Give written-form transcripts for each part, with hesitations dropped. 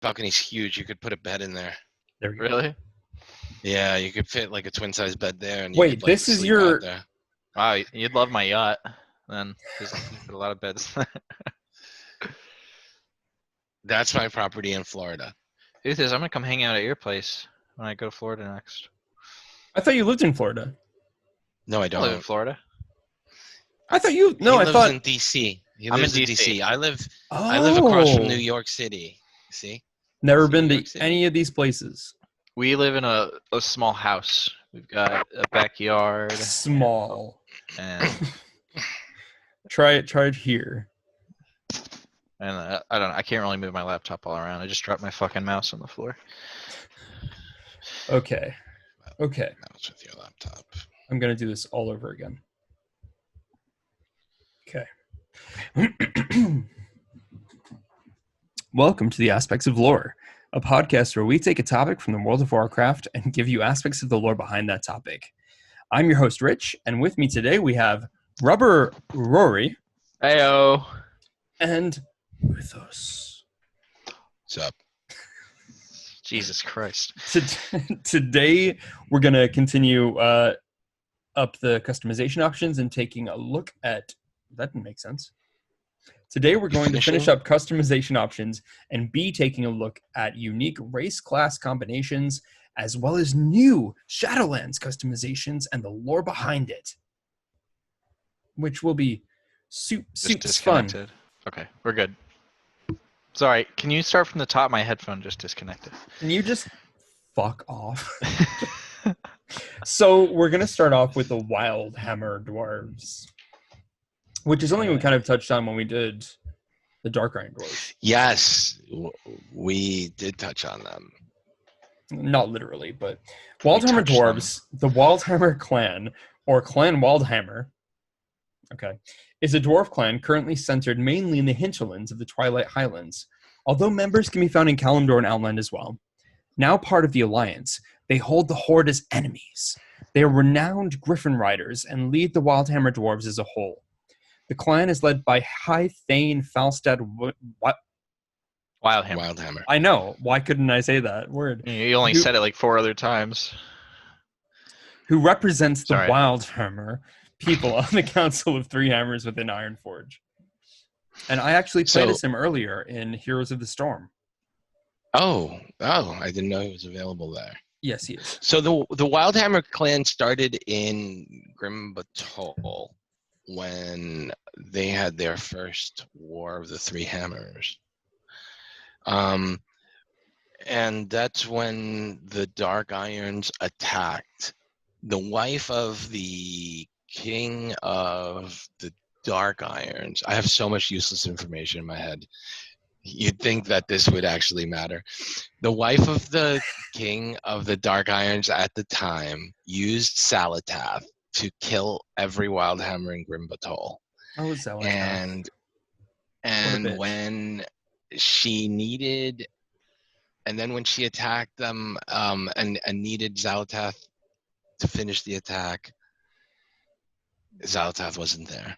balcony's huge. You could put a bed in there. There we go. Really? Yeah, you could fit like a twin size bed there, and you Wait, could like this is sleep your- out there. Wow, you'd love my yacht then. There's a lot of beds. That's my property in Florida. Uthos, I'm gonna come hang out at your place when I go to Florida next. I thought you lived in Florida. No, I I don't. live in Florida. I thought you. No, he I lives thought. in D.C. He I'm lives in in D.C. DC. I live across from New York City. See? Never See been New to York City? any of these places. We live in a small house. We've got a backyard Small. and Try it here. I don't know. I can't really move my laptop all around. I just dropped my fucking mouse on the floor. Okay. Mouse with your laptop. I'm gonna do this all over again. Okay. Welcome to the Aspects of Lore, a podcast where we take a topic from the world of Warcraft and give you aspects of the lore behind that topic. I'm your host, Rich, and with me today we have Rubber Rory Heyo. and Uthos. What's up? Jesus Christ. Today we're going to continue up the customization options and taking a look at... That didn't make sense. Today we're going to finish up customization options and be taking a look at unique race class combinations as well as new Shadowlands customizations and the lore behind it, which will be super fun. Okay, we're good. Sorry, can you start from the top? My headphone just disconnected. Can you just fuck off? So we're going to start off with the Wild Hammer Dwarves, which is something we kind of touched on when we did the Dark Iron Dwarves. Yes, we did touch on them. Not literally, but Wildhammer Dwarves, the Wildhammer clan, or Clan Wildhammer, is a dwarf clan currently centered mainly in the hinterlands of the Twilight Highlands, although members can be found in Kalimdor and Outland as well. Now part of the Alliance, they hold the Horde as enemies. They are renowned Griffin riders and lead the Wildhammer Dwarves as a whole. The clan is led by High Thane Falstad. Wildhammer. I know. Why couldn't I say that word? You only said it like 4 other times. Who represents the Wildhammer people on the Council of Three Hammers within Ironforge. And I actually played as him earlier in Heroes of the Storm. Oh, I didn't know he was available there. Yes, he is. So the Wildhammer clan started in Grim Batol when they had their first War of the Three Hammers. And that's when the Dark Irons attacked. The wife of the King of the Dark Irons. I have so much useless information in my head. You'd think that this would actually matter. The wife of the King of the Dark Irons at the time used Salatath to kill every Wildhammer in Grim Batol. Oh, Salatath. And when she needed, and then when she attacked them and needed Zalatath to finish the attack, Zalatath wasn't there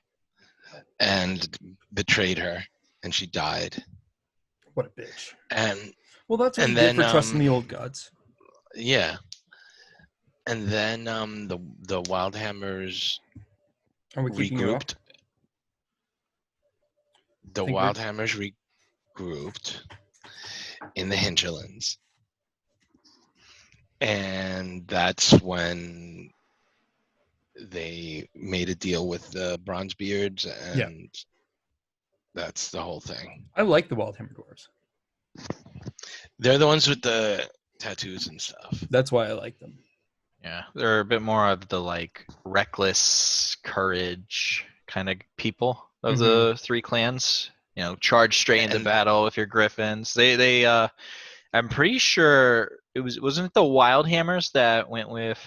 and betrayed her, and she died. What a bitch. And well, that's what you did for trusting the old gods. Yeah. And then the Wildhammers regrouped. The Wildhammers regrouped in the hinterlands. And that's when they made a deal with the Bronzebeards, and that's the whole thing. I like the Wildhammer Dwarves. They're the ones with the tattoos and stuff. That's why I like them. Yeah, they're a bit more of the like reckless courage kind of people of the three clans. You know, charge straight into battle with your griffins. They I'm pretty sure wasn't it the Wildhammers that went with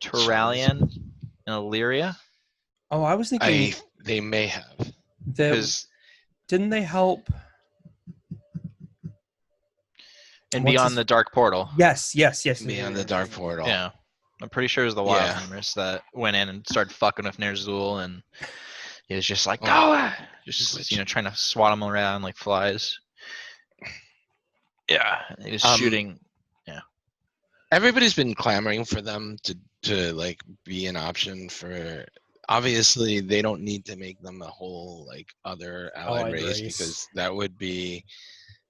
Turalian and Illyria? Oh, I was thinking they may have. Didn't they help? And Beyond the Dark Portal. Yes. Beyond the Dark Portal. Yeah. I'm pretty sure it was the Wildhammers that went in and started fucking with Ner'zhul, and he was just like, go! Just, trying to swat them around like flies. Yeah, he was Um, shooting. Everybody's been clamoring for them to like be an option for. Obviously, they don't need to make them a whole like other allied race because that would be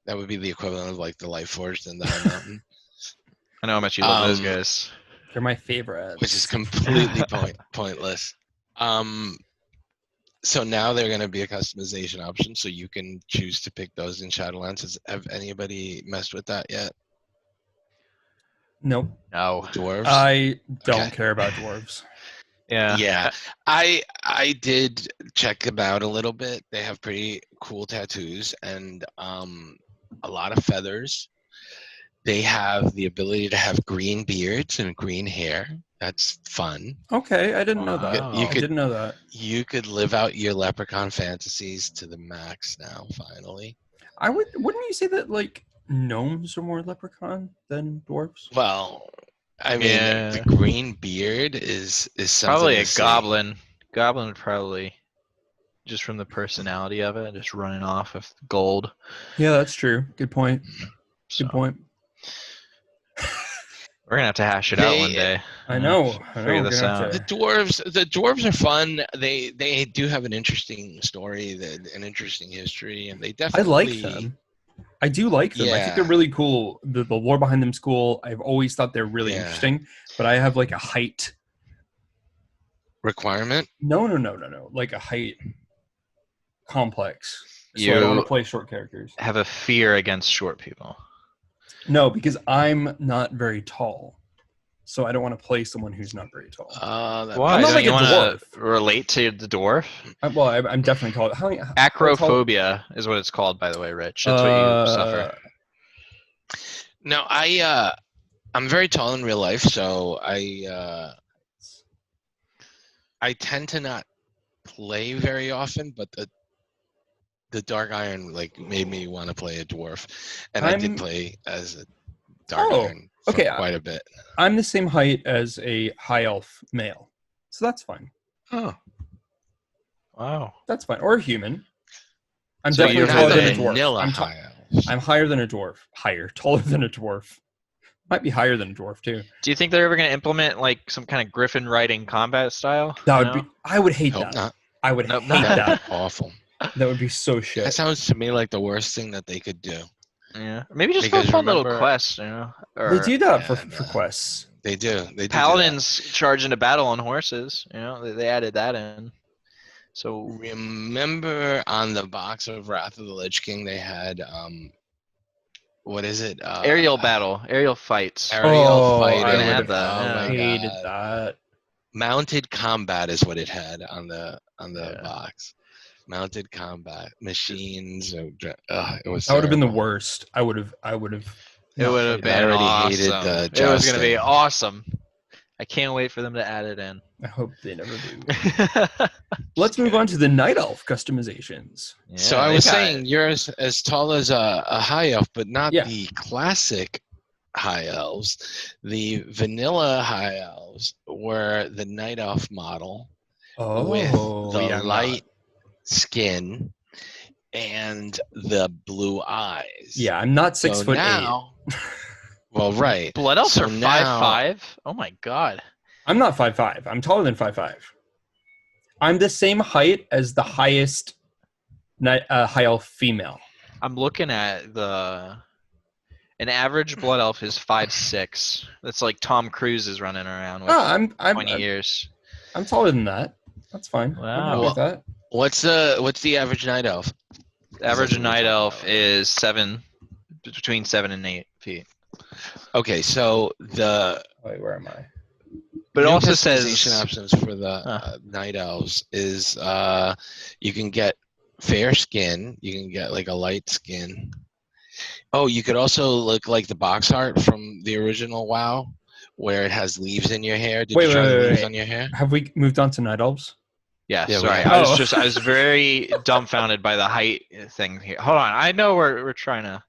the equivalent of like the Life Forged in the High Mountain. I know how much you love those guys. They're my favorites. Which is completely pointless. So now they're going to be a customization option, so you can choose to pick those in Shadowlands. Have anybody messed with that yet? Nope. No. The dwarves? I don't Okay. care about dwarves. Yeah. I did check them out a little bit. They have pretty cool tattoos and a lot of feathers. They have the ability to have green beards and green hair. That's fun. Okay, I didn't know that. Wow. I didn't know that. You could live out your leprechaun fantasies to the max now, finally. Wouldn't you say that like gnomes are more leprechaun than dwarves? Well, I mean, Yeah. the green beard is something Probably to a see. goblin. Goblin would probably, just from the personality of it, just running off with gold. Yeah, that's true. Good point. So Good point. we're gonna have to hash it out one day. I know. Figure We're this gonna have out. The dwarves are fun. They do have an interesting story, an interesting history, and they I definitely like them. I do like them. I think they're Yeah. really cool. The lore behind them is cool. I've always thought they're really Yeah. interesting, but I have like a height. requirement. No. Like a height complex. So I don't want to play short characters. Have a fear against short people. No, because I'm not very tall. So I don't want to play someone who's not very tall. Why? I'm not Don't like you a want dwarf. to relate to the dwarf? I'm definitely tall. Acrophobia is what it's called, by the way, Rich. That's what you suffer. No, I'm very tall in real life, so I tend to not play very often, but the Dark Iron like made me want to play a dwarf, and I did play as a Dark Iron for quite a bit. I'm the same height as a high elf male, so that's fine. Oh, wow, that's fine. Or a human. I'm So definitely you're taller than a within dwarf. I'm higher than a dwarf. Taller than a dwarf. Might be higher than a dwarf too. Do you think they're ever going to implement like some kind of griffin riding combat style? That would be. I would hate Hope that. not. I would hate That that. would be awful. That would be so shit. That sounds to me like the worst thing that they could do. Yeah, maybe just for a fun little quest, you know. They do that for quests. They do. Paladins charge into battle on horses. You know, they added that in. So remember on the box of Wrath of the Lich King, they had what is it? Aerial battle, aerial fights. Aerial fighting. I would have hated that. Mounted combat is what it had on the box. Mounted combat machines. It was. That would have been the worst. I would have. It would have been. I already hated the. It was going to be awesome. I can't wait for them to add it in. I hope they never do. Let's move on to the Night Elf customizations. Yeah, so I was saying you're as tall as a high elf, but not the classic high elves. The vanilla high elves were the Night Elf model with the light skin and the blue eyes. Yeah, I'm not 6'8". Well, right. Blood elves are 5'5". Oh my god. I'm not 5'5". I'm taller than 5'5". I'm the same height as the highest high elf female. I'm looking at an average blood elf is 5'6". That's like Tom Cruise is running around with I'm 20 years. I'm taller than that. That's fine. Wow. I'm happy with that. What's the average night elf? Average night elf is between 7 and 8 feet. Okay, so wait, where am I? But it also says options for the night elves is you can get fair skin, you can get like a light skin. Oh, you could also look like the box art from the original WoW, where it has leaves in your hair. Did you try the leaves on your hair? Have we moved on to night elves? Yeah, sorry. I was very dumbfounded by the height thing here. Hold on, I know we're trying to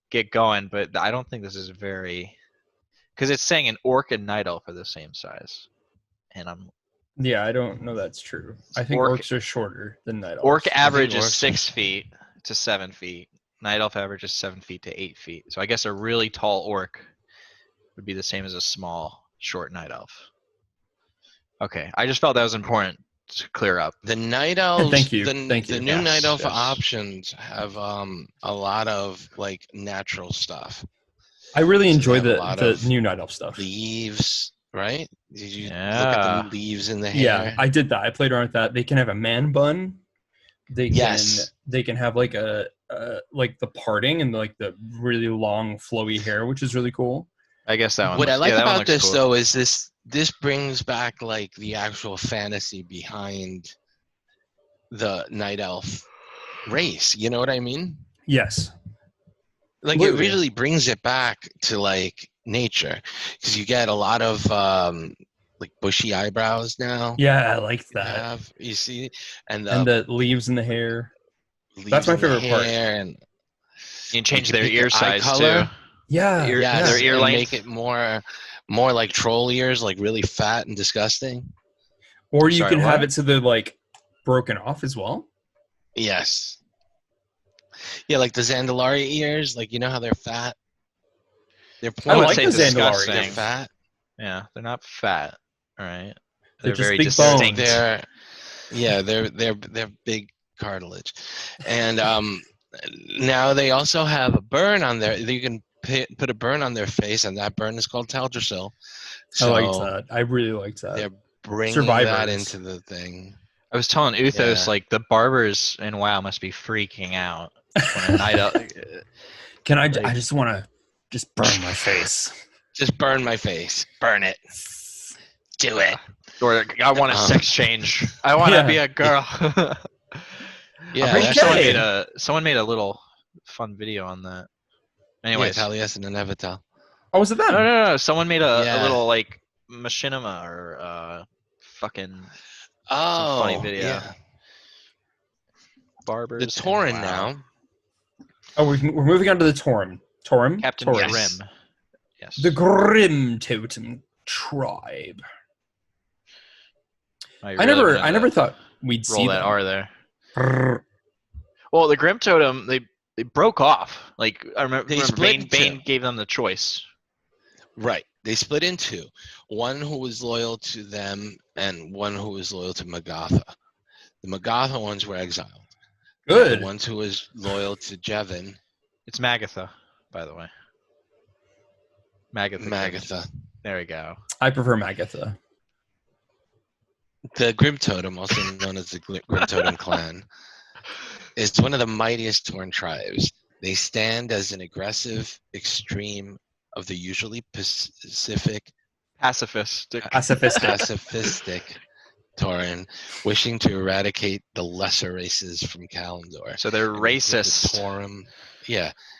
get going, but I don't think this is very, because it's saying an orc and night elf are the same size, and yeah, I don't know that's true. I think orcs are shorter than night elves. Orc average is 6 feet to 7 feet. Night elf averages 7 feet to 8 feet. So I guess a really tall orc would be the same as a small, short night elf. Okay, I just felt that was important to clear up. The night elves, thank you. the new night Yes, elf yes. options have a lot of like natural stuff. I really So they enjoy have a the lot the of new night elf stuff. leaves, right? Did you look at Yeah. the leaves in the Yeah, hair? I did that. I played around with that. They can have a man bun. Yes. They can have like a like the parting and like the really long flowy hair, which is really cool. I guess that one. What I looks, like yeah, that one about looks this cool. though is this brings back like the actual fantasy behind the night elf race. You know what I mean? Yes. Like it Completely. really brings it back to like nature, because you get a lot of like bushy eyebrows now. Yeah, I liked that. You see, and And the the leaves in the hair. That's leaves my in the favorite part. hair, and You can you change can their pick ear your eye size color. too. Yeah. Their Yes, ear and length. make it more like troll ears, like really fat and disgusting. Or you Sorry, can have what? it so they're like broken off as well. Yes. Yeah, like the Zandalari ears, like you know how they're fat? They're I pointy. like the disgusting. They're Zandalari. fat. Yeah, they're not fat. All right. They're They're just very big distinct. bones. They're big cartilage. And now they also have a burn on their. You can put a burn on their face, and that burn is called Teldrassil. So I liked that. I really liked that. they're bringing that Survivors. into the thing. I was telling Uthos, Yeah. like the barbers in WoW must be freaking out when a night elf. Can I? Like- I just want to just burn my face. Just burn my face. Burn it. Do it. Or I want a sex change. I want to Yeah. be a girl. Yeah, I'm pretty sure Okay. someone made a little fun video on that. Anyways, Yeah, Taliesin and Evital. Oh, was it them? no. Someone made a Yeah. little like machinima or fucking some funny video. Yeah. Barbers. The Tauren and WoW. now. Oh, we're moving on to the Tauren. Tauren? Captain Tauren. Yes. Grim. Yes. The Grim Totem tribe. Oh, you're I really never gonna thought we'd roll see that them. R there. Brrr. Well, the Grim Totem they broke off. Like I remember, They split in Bane two. gave them the choice. Right. They split in two. One who was loyal to them and one who was loyal to Magatha. The Magatha ones were exiled. Good. The ones who was loyal to Jevin. It's Magatha, by the way. Magatha. There we go. I prefer Magatha. The Grim Totem, also known as the Grim Totem clan, is one of the mightiest Tauren tribes. They stand as an aggressive extreme of the usually pacifistic Pacifistic. Tauren, wishing to eradicate the lesser races from Kalimdor. So they're And retake the racist. Tauren,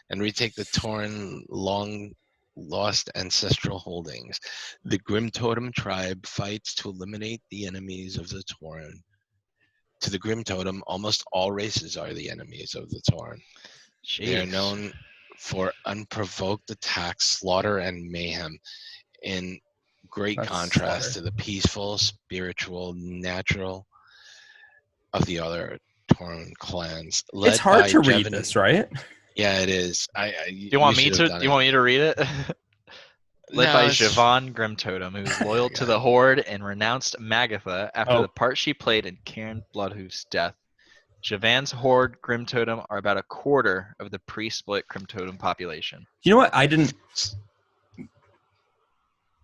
and retake the Tauren long lost ancestral holdings. The Grim Totem tribe fights to eliminate the enemies of the Tauren. To the Grim Totem, almost all races are the enemies of the Tauren. They are Jeez. known for unprovoked attacks, slaughter, and mayhem, in great That's contrast slaughter. to the peaceful, spiritual, natural of the other Tauren clans. It's hard to read this, right? Yeah, it is. Do you want me to? Do you want me to read it? Led by Javon Grimtotem, who is loyal to the Horde and renounced Magatha after the part she played in Cairn Bloodhoof's death. Javan's Horde Grimtotem are about a quarter of the pre-split Grimtotem population. You know what? I didn't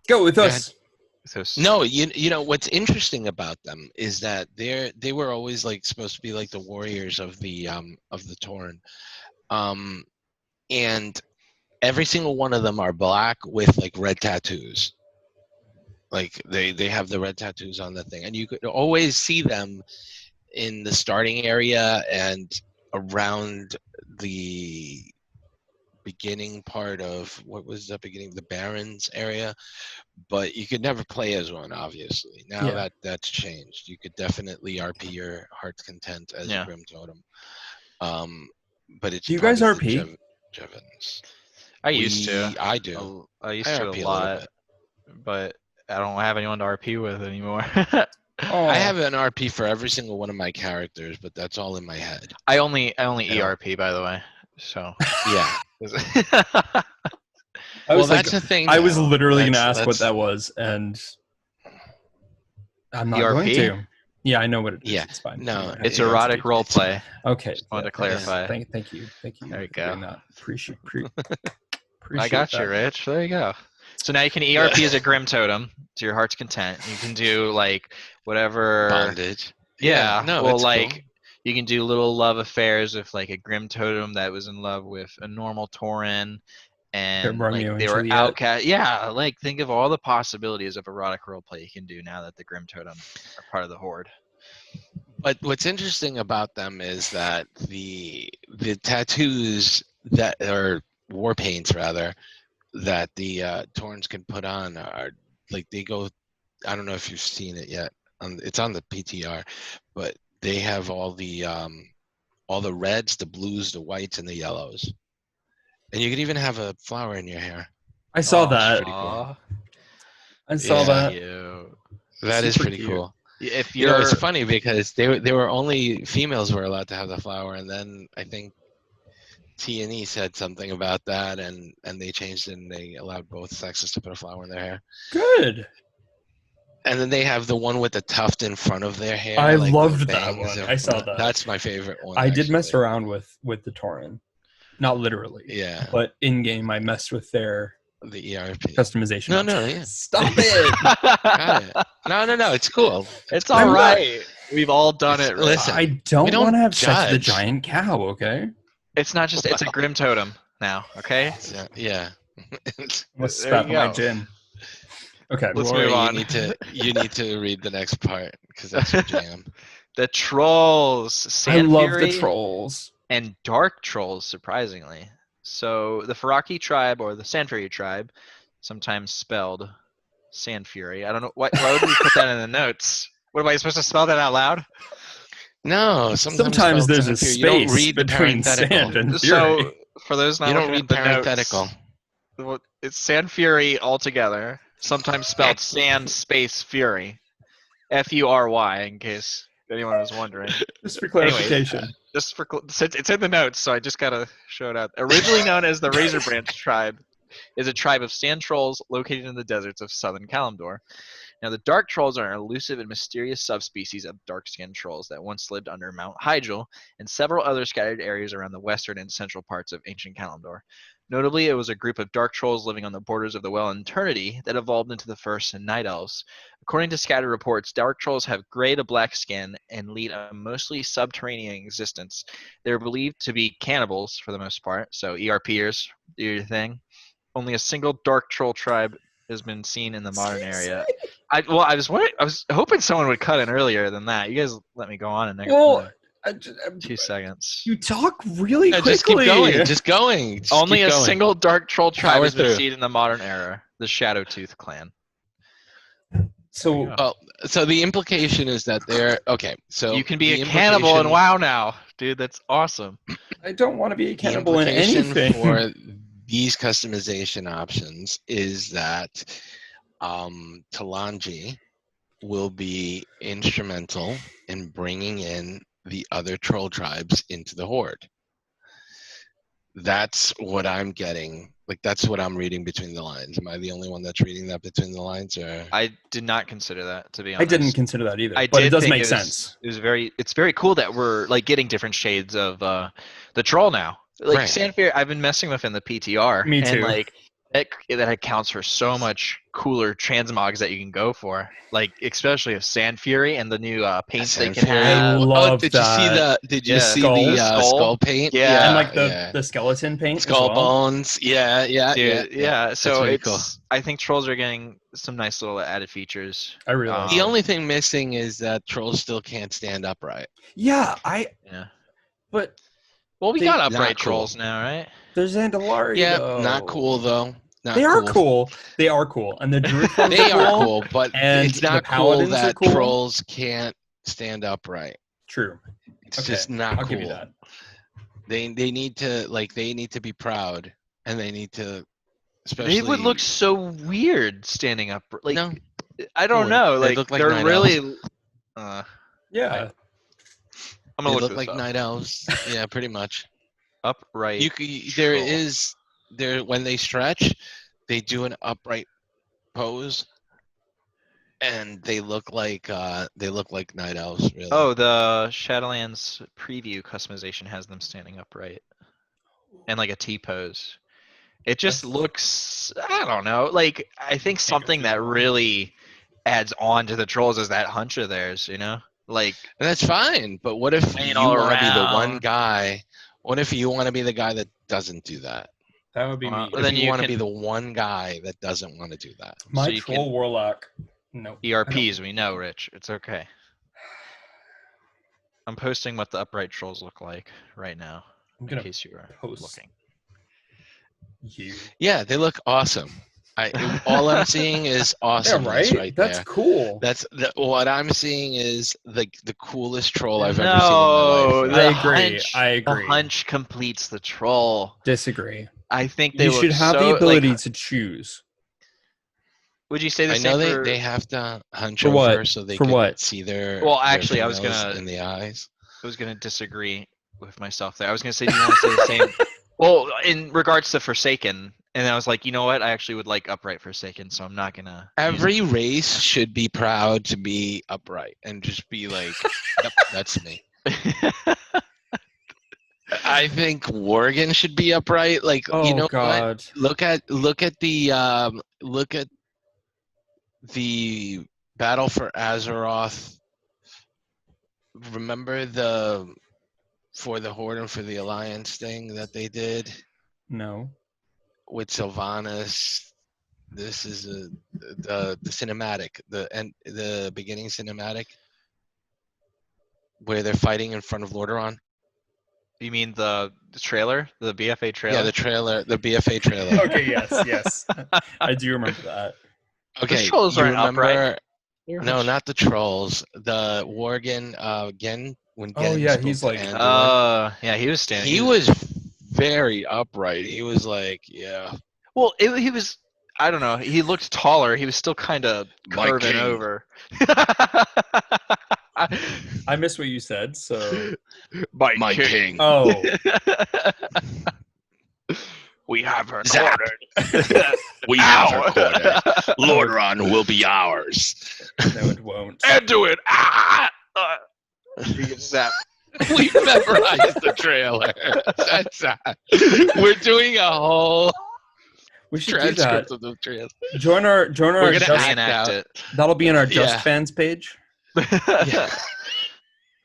go with us. No, you know what's interesting about them is that they were always like supposed to be like the warriors of the Tauren, and every single one of them are black with like red tattoos. Like they have the red tattoos on the thing, and you could always see them in the starting area and around the beginning part of what was the beginning, the Barrens area, but you could never play as one, obviously. Now that's changed. You could definitely RP your heart's content as a Grim Totem. But it's do you guys RP? Jevons. I used to. I do. I used to a lot, but I don't have anyone to RP with anymore. I have an RP for every single one of my characters, but that's all in my head. I only ERP, by the way. So Yeah. I Well, was like, that's the thing. I was now. literally going to That's- ask what that's- that was, and I'm not ERP? going to. Yeah, I know what it is. Yeah. It's fine. No, You don't have it's to go into erotic detail. role play. Okay. Just wanted to thanks. clarify. Thank you. Thank you There you for go. doing that. Appreciate I got you, that. Rich. There you go. So now you can ERP as a Grim Totem to your heart's content. You can do like whatever bondage. Yeah. No, well, it's like cool. you can do little love affairs with like a Grim Totem that was in love with a normal Tauren, and Romeo like and they were Juliet. outcast. Yeah. Like think of all the possibilities of erotic roleplay you can do now that the Grim Totem are part of the Horde. But what's interesting about them is that the tattoos that are war paints rather that the Torns can put on are like they go. I don't know if you've seen it yet. It's on the PTR, but they have all the reds, the blues, the whites, and the yellows. And you can even have a flower in your hair. I saw It's that. pretty cool. I saw Yeah. that. You. That is Super pretty cute. cool. If You know, you're it's funny because they were only females were allowed to have the flower, and then I think T&E said something about that, and they changed it and they allowed both sexes to put a flower in their hair. Good. And then they have the one with the tuft in front of their hair. I like the loved that bangs one. in I saw front. that. That's my favorite one. I did mess actually. around with the Tauren. Not literally. Yeah. But in game I messed with their The ERP. customization. No, options. no, yeah. Stop it. Got it. No, it's cool. It's I'm all not- right. We've all done it. Rich. Listen, I we don't don't want to have sex with a judge. giant cow, okay? It's not just. It's a Grim Totem now. Okay. So, yeah. I'm gonna There spat you my go. gin. Okay. Let's Rory, move on. You need to read the next part because that's your jam. The trolls. I Sand love Fury the trolls. and dark trolls, surprisingly. So the Faraki tribe or the Sand Fury tribe, sometimes spelled Sand Fury. I don't know why would we put that in the notes? What am I supposed to spell that out loud? No, Sometimes spelled there's a Sand Fury. You don't space read the between parenthetical. sand and So fury. for those not You don't looking read at the parenthetical. notes, well, it's Sand Fury altogether, sometimes spelled Sand Space Fury, Fury, in case anyone was wondering. Just for clarification. Just for it's in the notes, so I just gotta show it out. Originally known as the Razor Branch tribe, is a tribe of sand trolls located in the deserts of southern Kalimdor. Now, the dark trolls are an elusive and mysterious subspecies of dark-skinned trolls that once lived under Mount Hyjal and several other scattered areas around the western and central parts of ancient Kalimdor. Notably, it was a group of dark trolls living on the borders of the Well in Eternity that evolved into the first Night Elves. According to scattered reports, dark trolls have gray to black skin and lead a mostly subterranean existence. They're believed to be cannibals for the most part, so ERPers, do your thing. Only a single dark troll tribe has been seen in the modern area. I was hoping someone would cut in earlier than that. You guys let me go on in Well, 2 seconds. you talk really quickly. Just keep going. Just going. Just Only keep a going. single dark troll tribe Power has been through. seen in the modern era, the Shadowtooth clan. So Well, so the implication is that they're okay. So you can be the a cannibal in implication- WoW now, dude. That's awesome. I don't want to be a The cannibal in implication anything. for these customization options is that Talanji will be instrumental in bringing in the other troll tribes into the Horde. That's what I'm getting. Like, that's what I'm reading between the lines. Am I the only one that's reading that between the lines? Or I did not consider that, to be I honest. didn't consider that either. I but did it does think make it was- sense. It's very cool that we're like getting different shades of the troll now. Like Right. Sandfear, I've been messing with in the PTR. Me And too. like that accounts for so much cooler transmogs that you can go for. Like especially of Sand Fury and the new paints they Sand can Fury. have. love did you see that. the? Did you Yeah. see Skull. the Skull? skull paint? Yeah. And like yeah. the skeleton paint skull as well. bones. Yeah. Dude, yeah. So really it's cool. I think trolls are getting some nice little added features. I really like The it. only thing missing is that trolls still can't stand upright. Yeah, Yeah. but Well, we They- got Not upright cool. trolls now, right? there's Andalari Yeah, though. not cool though. Not They are cool. They are cool. And the druid forms They are are cool. cool, but and it's the not cool paladins are that cool. trolls can't stand upright. True. It's Okay, just not I'll cool. give you that. They need to be proud, and they need to. Especially, They would look so weird standing up. Like no, I don't Cool. know. They Like look like they're night really. Yeah. I'm they gonna look look this like up. night elves. Yeah, pretty much. Upright. There troll. is there when they stretch, they do an upright pose, and they look like night elves. Really. Oh, the Shadowlands preview customization has them standing upright and like a T pose. It just That's- looks, I don't know. Like I think something that wrong. really adds on to the trolls is that hunch of theirs. Like And that's fine. But what if laying you all want to be the one around. guy? What if you want to be the guy that doesn't do that? That would be me. What then if you you want to can- be the one guy that doesn't want to do that? My so you troll can- warlock. No. ERPs, we know, Rich. It's okay. I'm posting what the upright trolls look like right now, I'm in gonna case you are post looking. you. Yeah, they look awesome. All I'm seeing is Yeah, awesomeness right. right That's there. cool. What I'm seeing is the coolest troll I've ever seen in my life. No, right? I the agree. hunch. I The agree. hunch completes the troll. Disagree. I think they You look should have so the ability like. to choose. Would you say the I same know for? they have to hunch For what? over so they For could what? see their Well, actually, I was females gonna. in the eyes. I was gonna disagree with myself there. I was gonna say, do you want to say the same? Well, in regards to Forsaken, and I was like, you know what? I actually would like upright Forsaken, so I'm not gonna. use Every race should be proud to be upright and just be like, "Yep, that's me." it. I think Worgen should be upright. Like, Oh you know what? God. Look at the Battle for Azeroth. Remember the for the Horde and for the Alliance thing that they did No. with Sylvanas. This is the cinematic, the beginning cinematic where they're fighting in front of Lordaeron. You mean the trailer, the BFA trailer? Yeah, the trailer, the BFA trailer. Okay. Yes. I do remember that. Okay, trolls you aren't upright. remember? No, not the trolls. The Worgen, Gen when Oh, Gen yeah, spoke he's to like- Anduin. Yeah, he was standing. He was very upright. He was like, yeah, Well, he was. I don't know. He looked taller. He was still kind of My curving king. over. I missed what you said. So. my king. Oh. We have her Zap. cornered. We have her cornered. Lordaeron will be ours. No, it won't. Anduin. Ah! You get zapped. We memorized the trailer. We're doing a whole We should do that. transcript of the trailer. Join our We're gonna Just, act Reenact out. it. that'll be in our Just Yeah. Fans page. Yeah.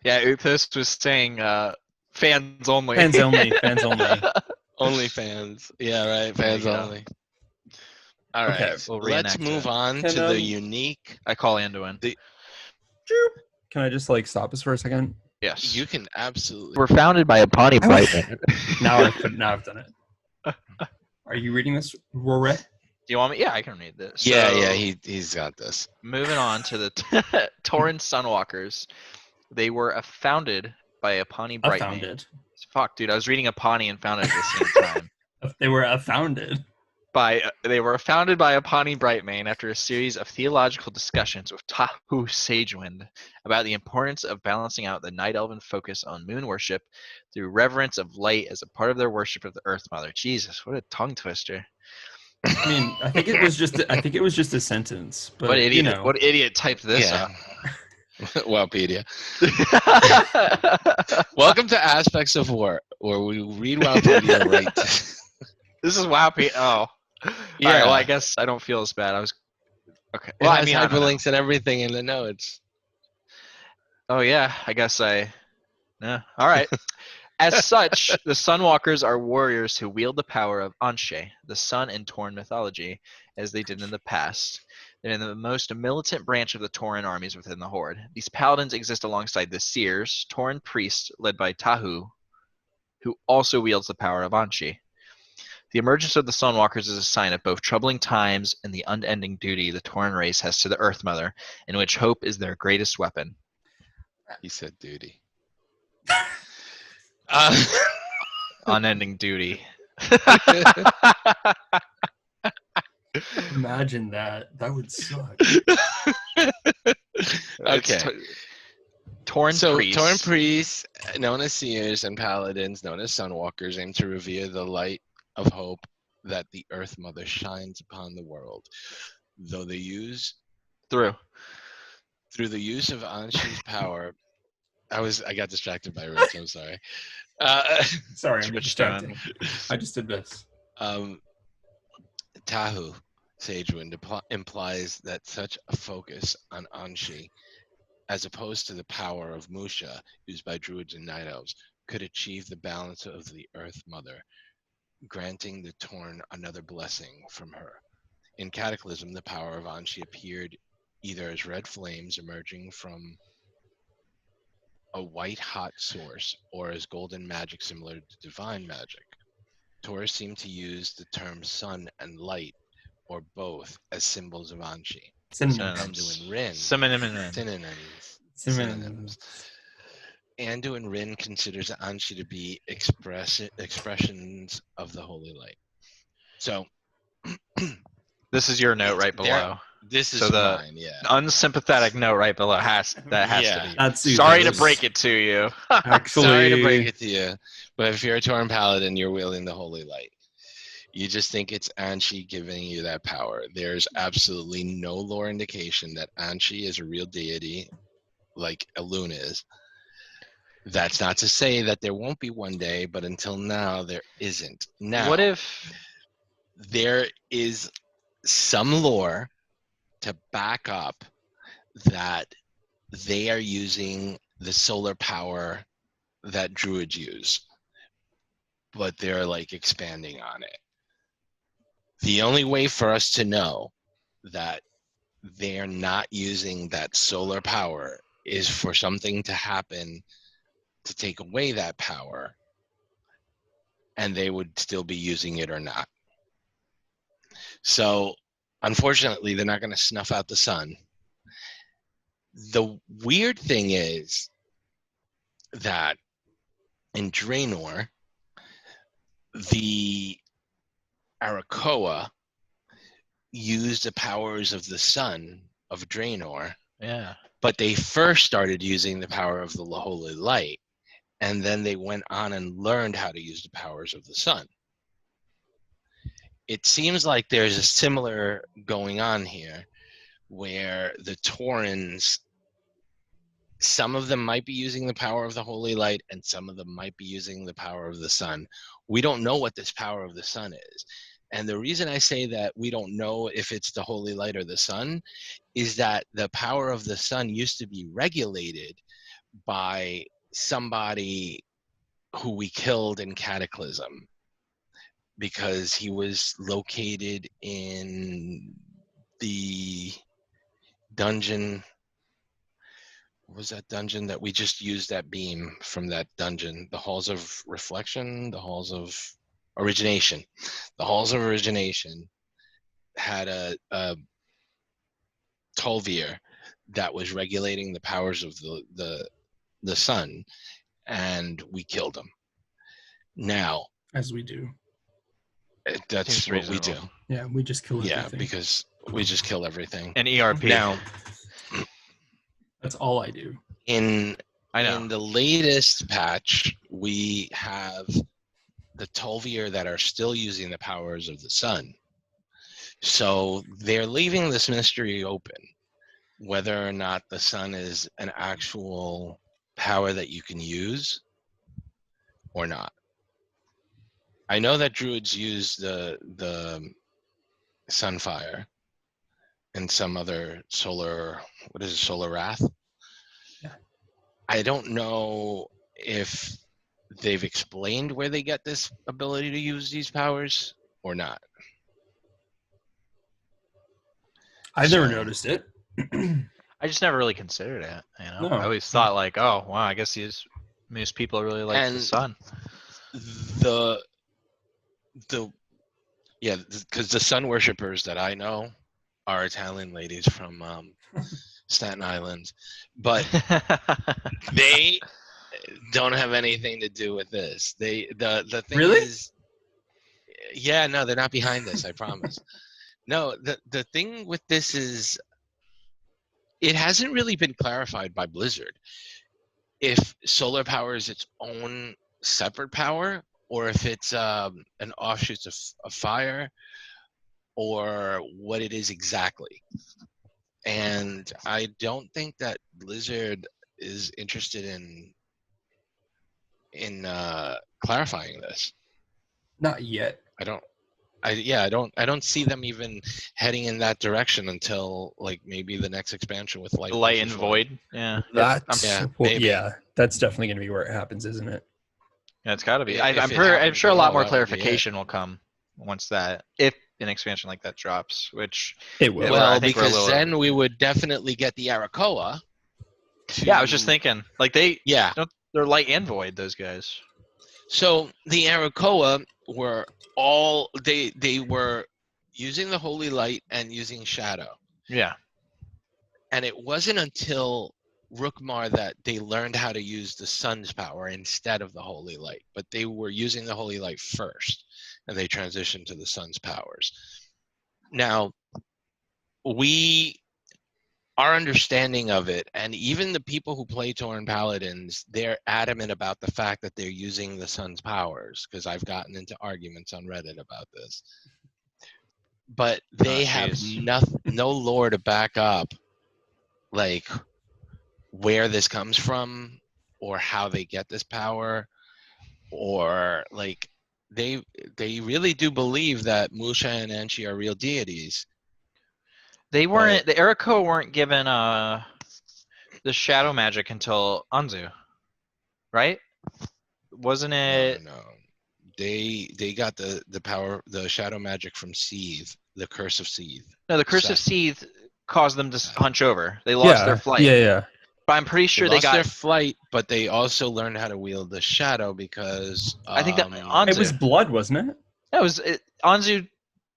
Yeah, Uthos was saying fans only. Fans only. Fans only. Only fans. Yeah, right. Fans There you go. only. All right. Okay, we'll Let's reenact move it. on Can, to the unique. I call Anduin. Can I just like stop us for a second? Yes. You can absolutely. We're founded by a Pawnee Brightman. Now I've done it. Are you reading this, Rory? Do you want me? Yeah, I can read this. Yeah, So, yeah. He's got this. Moving on to the Tauren Sunwalkers. They were founded by a Pawnee I Brightman. found it. Fuck, dude, I was reading a Pawnee and found it at the same time. They were founded. They were founded by a Pawnee Brightman after a series of theological discussions with Tahu Sagewind about the importance of balancing out the Night Elven focus on moon worship through reverence of light as a part of their worship of the Earth Mother. Jesus, what a tongue twister! I mean, I think it was just a sentence. But What idiot! you know, What idiot typed this Yeah. up? Wowpedia. Welcome to Aspects of War, where we read Wowpedia right. This is WowP. Oh, Yeah. All right, well, I guess I don't feel as bad. I was okay. Well, Well, it I mean, has I don't know. hyperlinks and everything in the notes. Oh yeah, I guess I. Yeah. All right. As such, the Sunwalkers are warriors who wield the power of Anshe, the sun in Tauren mythology, as they did in the past. They're the most militant branch of the Tauren armies within the Horde. These paladins exist alongside the Seers, Tauren priests led by Tahu, who also wields the power of Anshe. The emergence of the Sunwalkers is a sign of both troubling times and the unending duty the Tauren race has to the Earth Mother, in which hope is their greatest weapon. He said duty. Unending duty. imagine that. That would suck. It's Okay. Torn So priests. Tauren priests, known as seers, and paladins, known as sunwalkers, aim to reveal the light of hope that the Earth Mother shines upon the world. Though they use Through. through the use of Anshi's power, I got distracted by Rich. I'm sorry. Sorry, Too I'm much distracting. I just did this. Tahu Sagewind implies that such a focus on Anshi, as opposed to the power of Musha used by druids and night elves, could achieve the balance of the Earth Mother, granting the Torn another blessing from her. In Cataclysm, the power of Anshi appeared either as red flames emerging from a white-hot source or as golden magic similar to divine magic. Taurus seem to use the terms sun and light, or both, as symbols of Anshi. Synonyms. Anduin Rin. Synonyms. Anduin Rin considers Anshi to be expressions of the holy light. So This is your note right below. This is So the mine, yeah. unsympathetic note right below has to Yeah. be. That's Sorry to Uthos. break it to you. Actually, Sorry to break it to you, but if you're a Tauren Paladin, you're wielding the holy light. You just think it's Anshi giving you that power. There's absolutely no lore indication that Anshi is a real deity like Elune is. That's not to say that there won't be one day, but until now, there isn't. Now, What if there is some lore to back up that they are using the solar power that druids use, but they're like expanding on it. The only way for us to know that they're not using that solar power is for something to happen to take away that power, and they would still be using it or not. So unfortunately, they're not going to snuff out the sun. The weird thing is that in Draenor, the Arakoa used the powers of the sun of Draenor, yeah. but they first started using the power of the holy light, and then they went on and learned how to use the powers of the sun. It seems like there's a similar going on here, where the Taurens, some of them might be using the power of the holy light, and some of them might be using the power of the sun. We don't know what this power of the sun is. And the reason I say that we don't know if it's the holy light or the sun is that the power of the sun used to be regulated by somebody who we killed in Cataclysm, because he was located in the dungeon. What was that dungeon that we just used that beam from that dungeon? The Halls of Reflection, the Halls of Origination. The Halls of Origination had a Tolvir that was regulating the powers of the sun, and we killed him. Now, as we do. That's Seems what we do. reasonable. Yeah, we just kill Yeah, everything. because we just kill everything. An ERP. Now, That's all I do. in I know. the latest patch, we have the Tolvir that are still using the powers of the sun. So they're leaving this mystery open, whether or not the sun is an actual power that you can use or not. I know that druids use the sunfire and some other solar, what is it, solar wrath? Yeah. I don't know if they've explained where they get this ability to use these powers or not. I've never noticed it. I just never really considered it. No. I always thought like, oh wow, I guess most people really like the And sun. Because the sun worshippers that I know are Italian ladies from Staten Island, but they don't have anything to do with this. The thing Really? is, yeah, no, they're not behind this. I promise. No, the thing with this is, it hasn't really been clarified by Blizzard. if solar power is its own separate power, or if it's an offshoot of fire, or what it is exactly. And I don't think that Blizzard is interested in clarifying this. Not yet. I don't see them even heading in that direction until like maybe the next expansion with Light and Void. Yeah. That's maybe. that's definitely going to be where it happens, isn't it? Yeah, it's got to be. If I'm it sure. I'm happens sure a at lot all, more that would be it. clarification will come once that, if an expansion like that drops. Which It will. Well, I Well, think we're a because little then we would definitely get the Arakoa. Yeah, I was just thinking. Like Yeah. they're Light and Void. Those guys. So the Arakoa were all they were using the Holy Light and using Shadow. Yeah. And it wasn't until Rookmar that they learned how to use the sun's power instead of the Holy Light. But they were using the Holy Light first, and they transitioned to the sun's powers. Now, our understanding of it, and even the people who play Tauren Paladins, they're adamant about the fact that they're using the sun's powers, because I've gotten into arguments on Reddit about this. But they have no lore to back up like where this comes from or how they get this power, or like they really do believe that Musha and Anshi are real deities. They weren't. The Eriko weren't given the shadow magic until Anzu, right? Wasn't it? No. They got the power, the shadow magic from Seath, the Curse of Seath. No, the Curse of Seath caused them to hunch over. They lost their flight. Yeah. But I'm pretty sure they got their flight, but they also learned how to wield the shadow because I think that it was blood, wasn't it? That was it. Anzu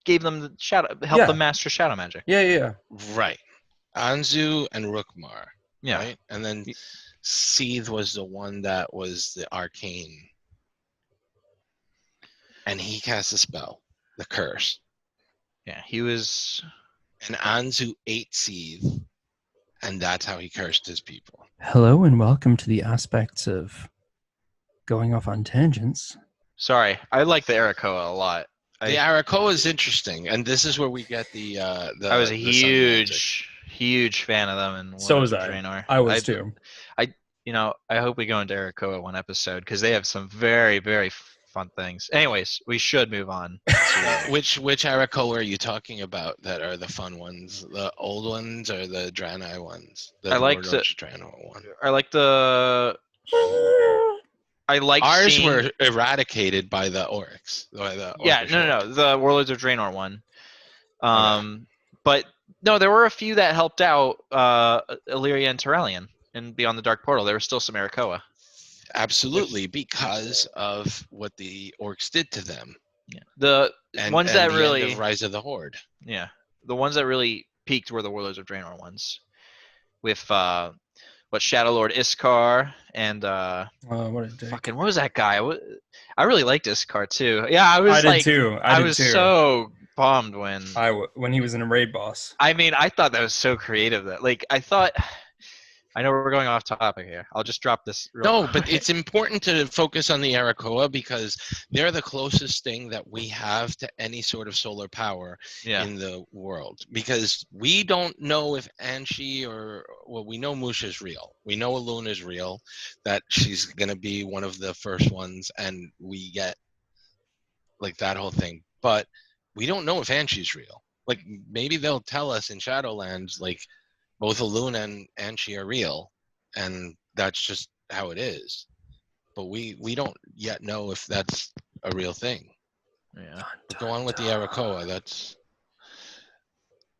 gave them the shadow, helped them master shadow magic. Yeah. Right. Anzu and Rookmar. Yeah. Right? And then Seath was the one that was the arcane. And he cast a spell, the curse. Yeah, he was. And Anzu ate Seath, and that's how he cursed his people. Hello and welcome to the aspects of going off on tangents. Sorry, I like the Arakoa a lot. The Arakoa is interesting, and this is where we get the I was a huge fan of them, and so was I. Draenor. I was too. I hope we go into Arakoa one episode because they have some very, very fun things. Anyways, we should move on. Which Arakoa are you talking about that are the fun ones? The old ones or the Draenei ones? I like the Draenor one. I like the. I like ours were eradicated by the Oryx. No, the Warlords of Draenor one. But no, there were a few that helped out Illyria and Turalyon and Beyond the Dark Portal. There was still some Arakoa. Absolutely, because of what the Orcs did to them. Yeah. The ones that really end of Rise of the Horde. Yeah, the ones that really peaked were the Warlords of Draenor ones, with Shadow Lord Iskar and what was that guy? I really liked Iskar too. Yeah, I did too. I was so bummed when he was in a raid boss. I mean, I thought that was so creative that I know we're going off topic here. I'll just drop this. But it's important to focus on the Arakoa because they're the closest thing that we have to any sort of solar power in the world. Because we don't know if Anshi we know Musha is real. We know Elune is real, that she's going to be one of the first ones, and we get like that whole thing. But we don't know if Anshi's real. Like maybe they'll tell us in Shadowlands, like, both Elune and Anshi are real, and that's just how it is. But we don't yet know if that's a real thing. Yeah. But go on with the Arakoa.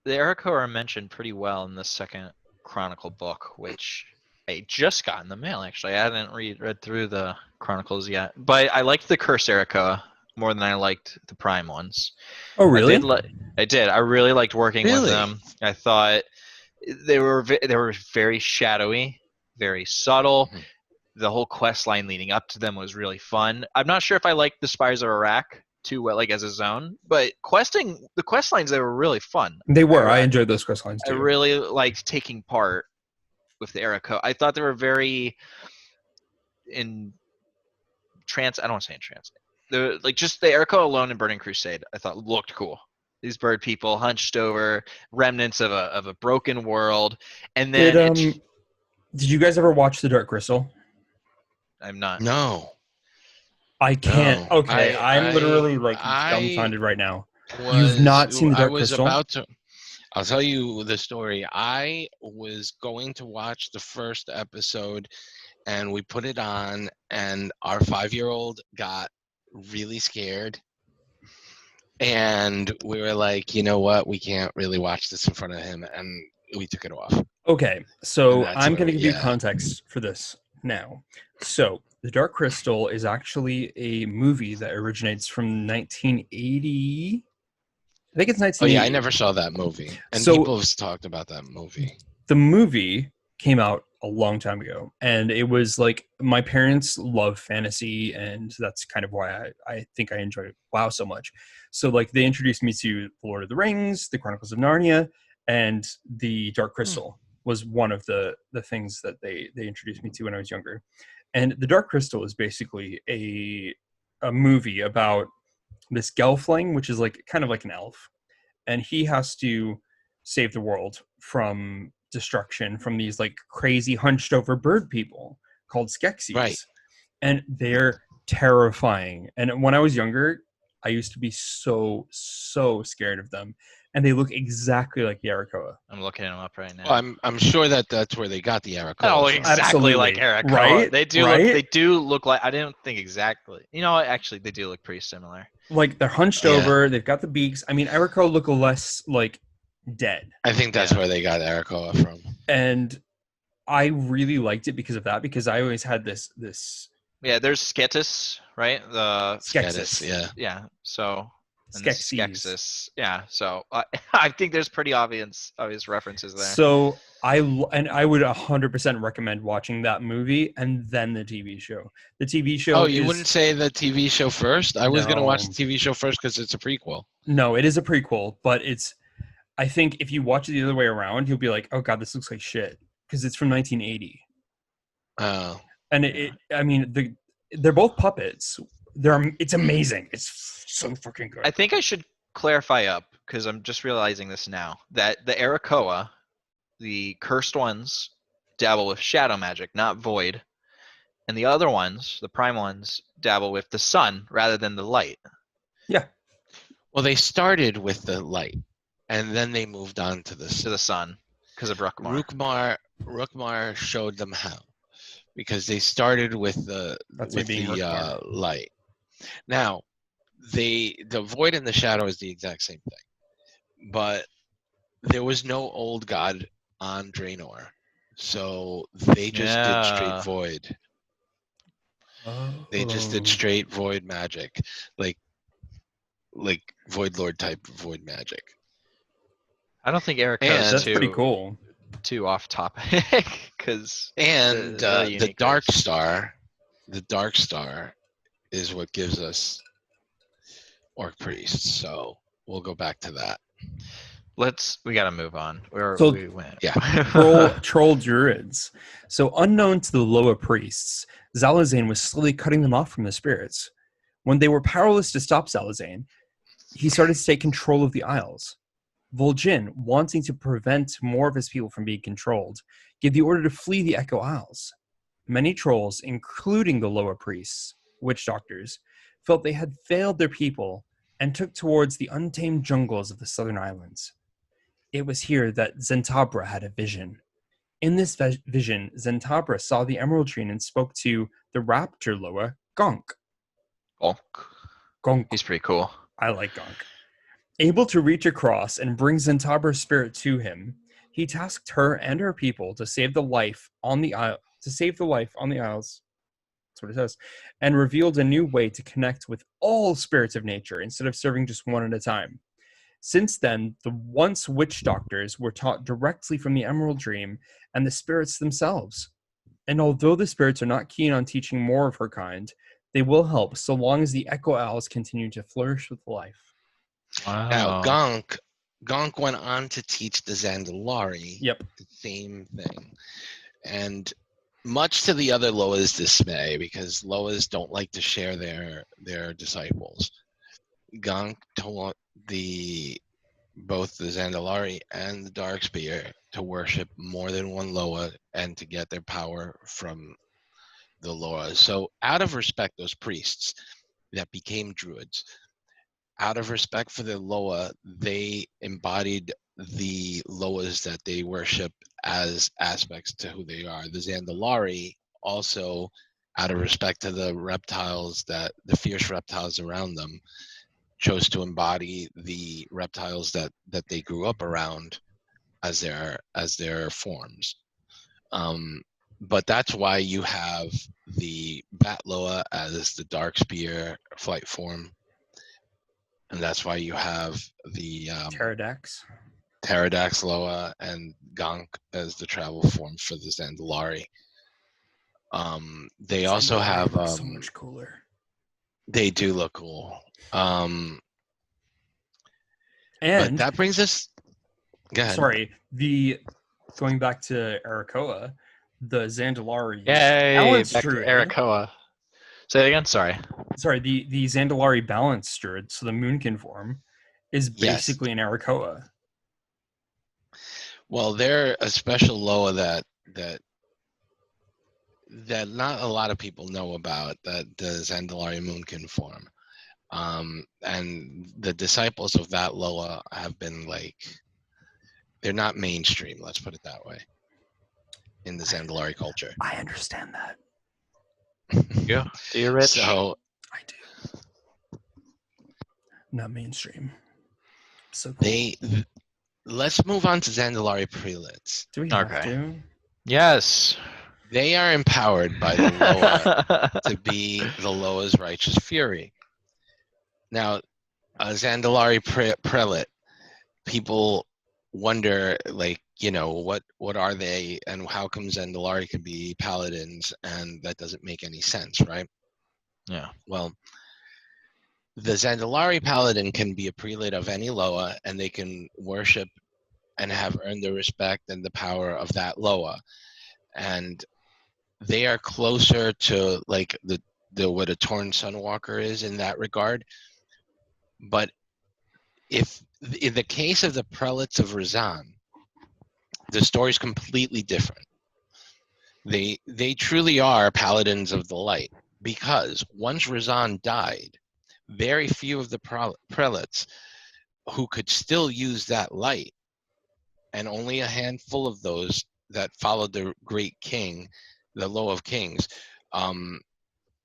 The Arakoa are mentioned pretty well in the second Chronicle book, which I just got in the mail, actually. I hadn't read through the Chronicles yet. But I liked the Cursed Arakoa more than I liked the Prime ones. Oh, really? I did. I really liked working with them. I thought they were very shadowy, very subtle. Mm-hmm. The whole quest line leading up to them was really fun. I'm not sure if I liked the Spires of Iraq too well, like as a zone, but the quest lines, they were really fun. They were. I enjoyed those quest lines too. I really liked taking part with the Arakoa. I thought they were very in trans. I don't want to say in trans. The just the Erico alone in Burning Crusade, I thought looked cool. These bird people hunched over, remnants of a broken world, and then did you guys ever watch The Dark Crystal? I'm not. No. I can't. No. Okay, I'm literally like dumbfounded right now. You've not seen The Dark Crystal? I'll tell you the story. I was going to watch the first episode, and we put it on, and our 5-year-old got really scared. And we were like, you know what? We can't really watch this in front of him, and we took it off. Okay, so I'm going to give you context for this now. So, The Dark Crystal is actually a movie that originates from 1980. I think it's 1980. Oh yeah, I never saw that movie, and So, people have talked about that movie. The movie came out a long time ago, and it was like my parents love fantasy, and that's kind of why I think I enjoy WoW so much. So like they introduced me to The Lord of the Rings, The Chronicles of Narnia, and The Dark Crystal was one of the things that they introduced me to when I was younger. And The Dark Crystal is basically a movie about this Gelfling, which is like kind of like an elf, and he has to save the world from destruction from these like crazy hunched over bird people called Skeksis. Right. And they're terrifying. And when I was younger, I used to be so scared of them. And they look exactly like the Arakoa. I'm looking them up right now. Well, I'm sure that's where they got the Arakoa. They don't look exactly like Arakoa. Right? They do look like. I didn't think exactly. You know, actually, they do look pretty similar. Like they're hunched over. They've got the beaks. I mean, Arakoa look less like dead. I think that's where they got Arakoa from. And I really liked it because of that. Because I always had this. Yeah, there's Sketis, right? The Skeksis. Yeah. So. Skeksis. Yeah, so I think there's pretty obvious references there. So I would 100% recommend watching that movie and then the TV show. The TV show. Oh, you wouldn't say the TV show first? I was going to watch the TV show first because it's a prequel. No, it is a prequel, but I think if you watch it the other way around, you'll be like, oh god, this looks like shit because it's from 1980. Oh. And I mean, they're both puppets. It's amazing. It's so freaking good. I think I should clarify up because I'm just realizing this now that the Arakoa, the cursed ones, dabble with shadow magic, not void, and the other ones, the prime ones, dabble with the sun rather than the light. Yeah. Well, they started with the light, and then they moved on to the sun because of Rukmar. Rukmar showed them how, because they started with the light. Now, the void and the shadow is the exact same thing, but there was no old god on Draenor, so they just did straight void. They just did straight void magic, like Void Lord type void magic. I don't think Eric is that's pretty cool. Too off topic because the Dark Star, is what gives us Orc Priests. So we'll go back to that. We gotta move on. We went. Yeah. Troll druids. So unknown to the Loa priests, Zalazane was slowly cutting them off from the spirits. When they were powerless to stop Zalazane, he started to take control of the Isles. Vol'jin, wanting to prevent more of his people from being controlled, gave the order to flee the Echo Isles. Many trolls, including the Loa priests, witch doctors, felt they had failed their people and took towards the untamed jungles of the southern islands. It was here that Zentabra had a vision. In this vision, Zentabra saw the emerald tree and spoke to the raptor Loa, Gonk. Gonk. He's pretty cool. I like Gonk. Able to reach across and bring Zentabra's spirit to him, he tasked her and her people to save the life on the isle. That's what it says, and revealed a new way to connect with all spirits of nature instead of serving just one at a time. Since then, the once witch doctors were taught directly from the Emerald Dream and the spirits themselves. And although the spirits are not keen on teaching more of her kind, they will help so long as the Echo Owls continue to flourish with life. Wow. Now, Gonk went on to teach the Zandalari the same thing. And much to the other Loa's dismay, because Loas don't like to share their disciples, Gonk told both the Zandalari and the Darkspear to worship more than one Loa and to get their power from the Loas. So out of respect, those priests that became druids, out of respect for the Loa, they embodied the Loas that they worship as aspects to who they are. The Zandalari also, out of respect to the reptiles, that the fierce reptiles around them, chose to embody the reptiles that they grew up around as their forms. But that's why you have the Bat Loa as the Dark Spear flight form, and that's why you have the Pterodax Loa and Gonk as the travel form for the Zandalari. They also have so much cooler. They do look cool. And but that brings us. Go ahead. Sorry, going back to Arakoa, the Zandalari balance druid. Arakoa. Say it again. Sorry, the Zandalari balance druid, so the Moonkin form, is basically an Arakoa. Well, they're a special Loa that not a lot of people know about, that the Zandalari Moonkin form. And the disciples of that Loa have been they're not mainstream, let's put it that way, in the Zandalari culture. I understand that. Yeah, you're rich. So I do. Not mainstream. So cool. Let's move on to Zandalari prelates. Do we have to? Yes. They are empowered by the Loa to be the Loa's righteous fury. Now, a Zandalari prelate, people wonder, what are they, and how come Zandalari can be paladins, and that doesn't make any sense, right? Yeah. Well, the Zandalari paladin can be a prelate of any Loa, and they can worship and have earned the respect and the power of that Loa. And they are closer to what a Torn Sunwalker is in that regard. But if in the case of the prelates of Razan, the story is completely different. They truly are paladins of the light, because once Razan died, very few of the prelates who could still use that light, and only a handful of those that followed the great king, the Loa of Kings,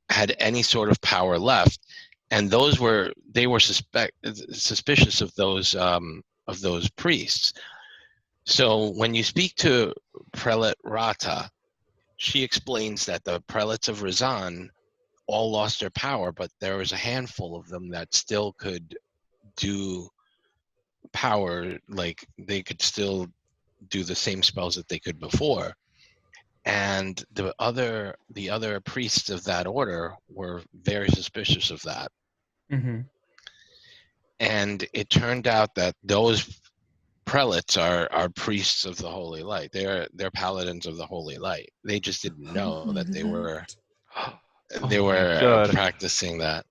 had any sort of power left, and they were suspicious of those priests. So when you speak to Prelate Rata, she explains that the prelates of Razan all lost their power, but there was a handful of them that still could do power, they could still do the same spells that they could before. And the other priests of that order were very suspicious of that. Mm-hmm. And it turned out that those prelates are priests of the Holy Light. They're paladins of the Holy Light. They just didn't know that they were practicing that.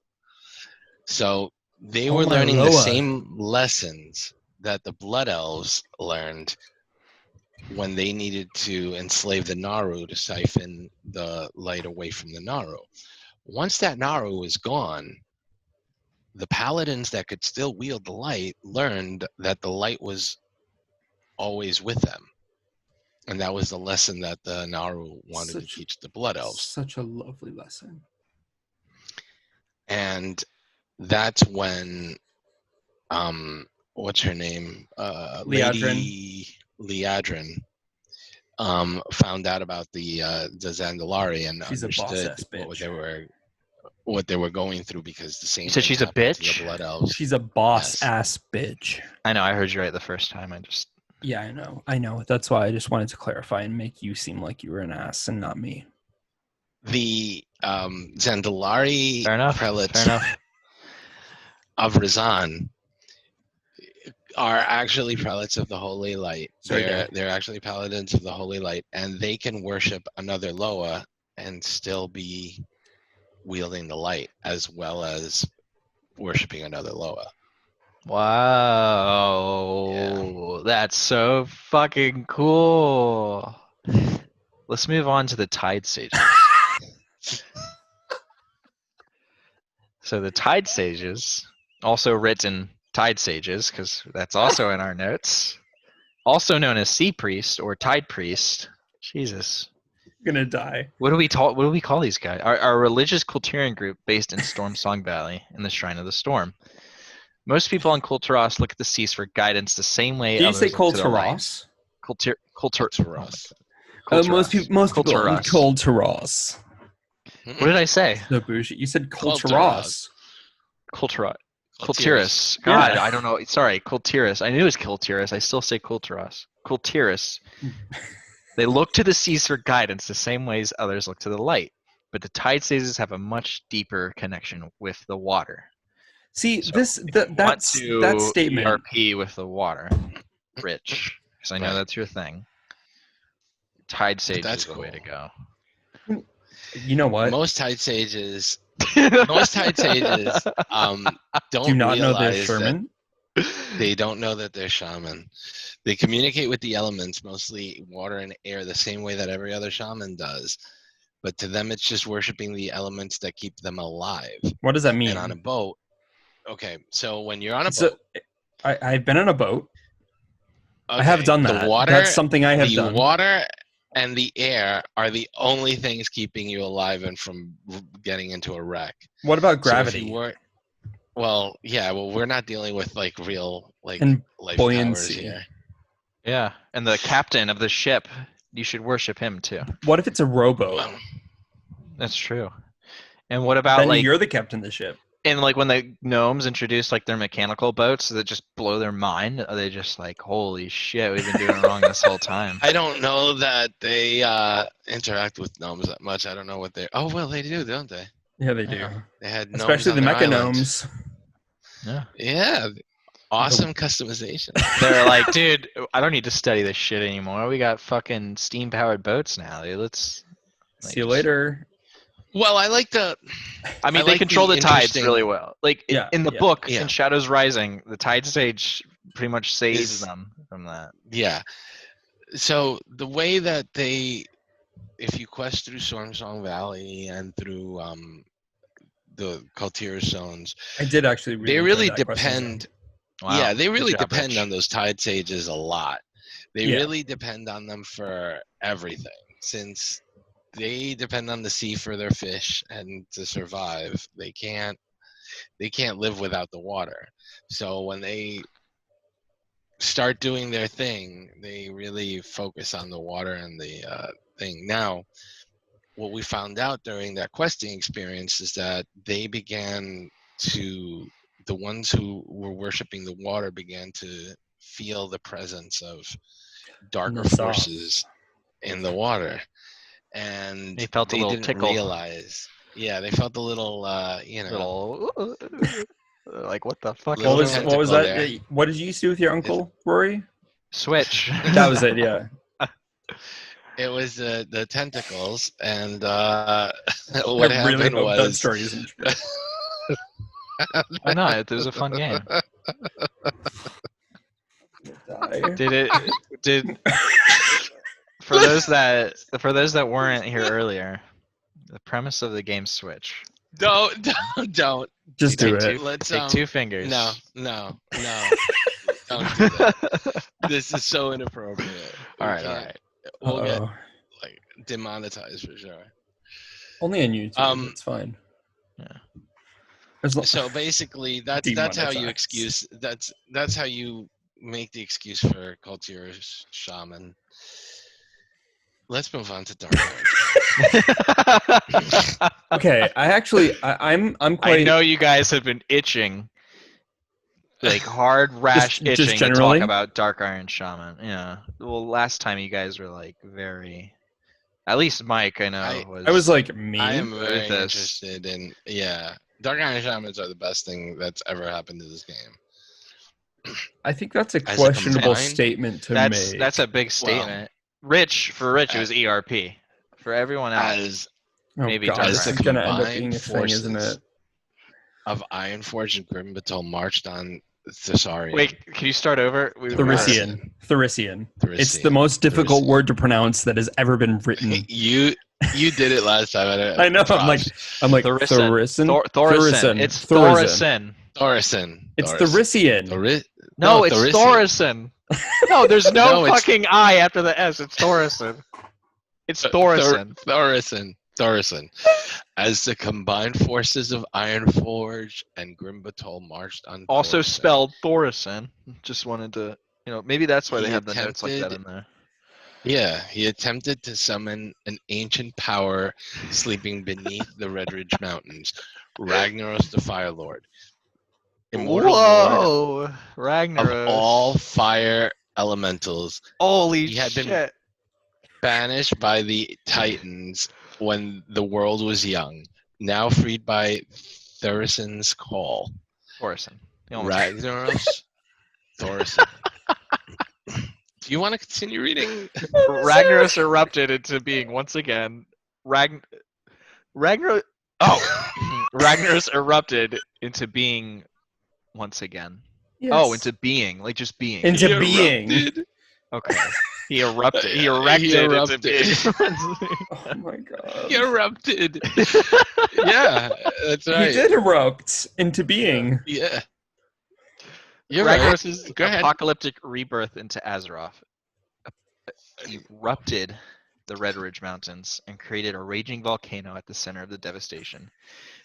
So they were learning the same lessons that the Blood Elves learned when they needed to enslave the Naru to siphon the light away from the Naru. Once that Naru was gone, the paladins that could still wield the light learned that the light was always with them. And that was the lesson that the Naru wanted to teach the Blood Elves. Such a lovely lesson. And that's when, what's her name? Lady Liadrin found out about the Zandalari and she's understood what they were going through, because the same. You said she's a bitch? To the Blood Elves. She's a boss-ass bitch. I know, I heard you right the first time. Yeah, I know. That's why I just wanted to clarify and make you seem like you were an ass and not me. The Zandalari prelates Fair enough. of Razan are actually prelates of the Holy Light. Sorry, They're actually paladins of the Holy Light, and they can worship another Loa and still be wielding the light as well as worshiping another Loa. Wow. That's so fucking cool. Let's move on to the Tide Sages. So the Tide Sages, also written Tide Sages, because that's also in our notes, also known as Sea Priest or Tide Priest. Jesus. I'm gonna die. What do we call these guys? Our religious Kulturian group based in Storm Song Valley in the Shrine of the Storm. Most people on Kulturas look at the seas for guidance the same way Did you others say look to the light. Kulturas? Kulturas. Most people on Kulturas. Kulturas. What did I say? So bougie. You said Kulturas. Kulturas. Kulturas. God, Yeah. I don't know. Sorry, Kulturas. I knew it was Kulturas. I still say Kulturas. Kulturas. They look to the seas for guidance the same ways others look to the light. But the Tide Sages have a much deeper connection with the water. See, So that statement. ERP with the water, Rich, because I know Right. that's your thing. Tide Sage that's is the way to cool. go. You know what? Most Tide Sages don't Do not know they're realize Sherman. that they don't know that they're shaman. They communicate with the elements, mostly water and air, the same way that every other shaman does. But to them, it's just worshiping the elements that keep them alive. What does that mean? And on a boat, okay, so when you're on a boat, I've been on a boat. okay, I have done that. The water, That's something I have the done. water and the air are the only things keeping you alive and from getting into a wreck. What about So if gravity you were, we're not dealing with like real and life buoyancy? powers here. Yeah, and the captain of the ship, you should worship him too. What if it's a rowboat? That's true. And what about Then like you're the captain of the ship. and like when the gnomes introduce like their mechanical boats that just blow their mind? Are they just like, holy shit, we've been doing it wrong this whole time? I don't know that they interact with gnomes that much. I don't know what they. Oh well, they do, don't they? Yeah, they do. Yeah. They had gnomes Especially the on their mecha island. gnomes. Yeah. Yeah, awesome customization. They're like, dude, I don't need to study this shit anymore. We got fucking steam powered boats now, dude. Let's See you later. Well, I like the. I mean, I they like control the tides interesting- really well. Like Yeah, in the yeah, book, yeah. in Shadows Rising, the Tide Sage pretty much saves Is- them from that. Yeah. So the way that they, if you quest through Storm Song Valley and through the Kaltira zones, I did actually really they enjoy really that question depend. zone. Wow. Yeah, they really Good job, depend Rich. on those Tide Sages a lot. They Yeah. really depend on them for everything, since they depend on the sea for their fish and to survive. They can't live without the water. So when they start doing their thing, they really focus on the water and the thing. Now, what we found out during that questing experience is that the ones who were worshiping the water began to feel the presence of darker the sauce. forces in the water, and They felt a little didn't tickle. realize. Yeah, they felt a little, Little, like what the fuck? Little What is was tentacle that? there. What did you used to do with your uncle, Rory? Switch. That was it. Yeah. It was the tentacles, and what I really happened hope that was. story isn't true. Why not? It was a fun game. Did for those that weren't here earlier, the premise of the game Switch. Don't. Just do it. Let's Take 2 fingers. No. Don't do that. This is so inappropriate. All right. We'll get Uh-oh. like demonetized for sure. Only on YouTube. It's fine. Yeah. So basically, that's how you excuse. That's how you make the excuse for Kultir Shaman. Let's move on to Dark Arts. Okay, I'm quite. I know you guys have been itching, like hard rash Just itching to generally? talk about Dark Iron Shaman. Yeah. Well, last time you guys were like very. At least Mike, I know, I was like me. I am very Uthos. interested in Dark Iron Shamans are the best thing that's ever happened to this game. I think that's a As a questionable combined- statement to That's make. that's a big statement. Rich it was ERP. For everyone else, as maybe God, Dark this the is Iron. gonna end up combined being a thing, isn't forces it? of Ironforge and Grimbatal marched on Thessarian. Wait, can you start over? Thurician. Thurician. It's the Thurician. most difficult Thurician. word to pronounce that has ever been written. You did it last time. I know. I'm like Thorison. Thurison. Thorison. It's Thorison. Thorison. It's Thurician. No, it's Thorician. Thorison. No, there's no, No, it's- fucking I after the S. It's Thorison. It's Thorison. Thorison. As the combined forces of Ironforge and Grimbatal marched on Also Thorison, spelled Thorison. Just wanted to, maybe that's why they He have the notes like that attempted- in there. Yeah, he attempted to summon an ancient power sleeping beneath the Red Ridge Mountains, Ragnaros the Fire Lord. Immortal Lord Whoa! Ragnaros. of all fire elementals, Holy he had shit. been banished by the Titans when the world was young, now freed by Thurison's call. Thorison. Ragnaros Thorison. Do you want to continue reading? Ragnaros erupted into being once again. Ragnaros. Oh, Ragnaros erupted into being once again. Yes. Oh, into being, like just being. Into He being. erupted. Okay. He erupted. He He erected into erupted. being. Oh my God. He erupted. Yeah, that's right. He did erupt into being. Yeah. You're right. Ragnaros' Go ahead. apocalyptic rebirth into Azeroth erupted the Red Ridge Mountains and created a raging volcano at the center of the devastation.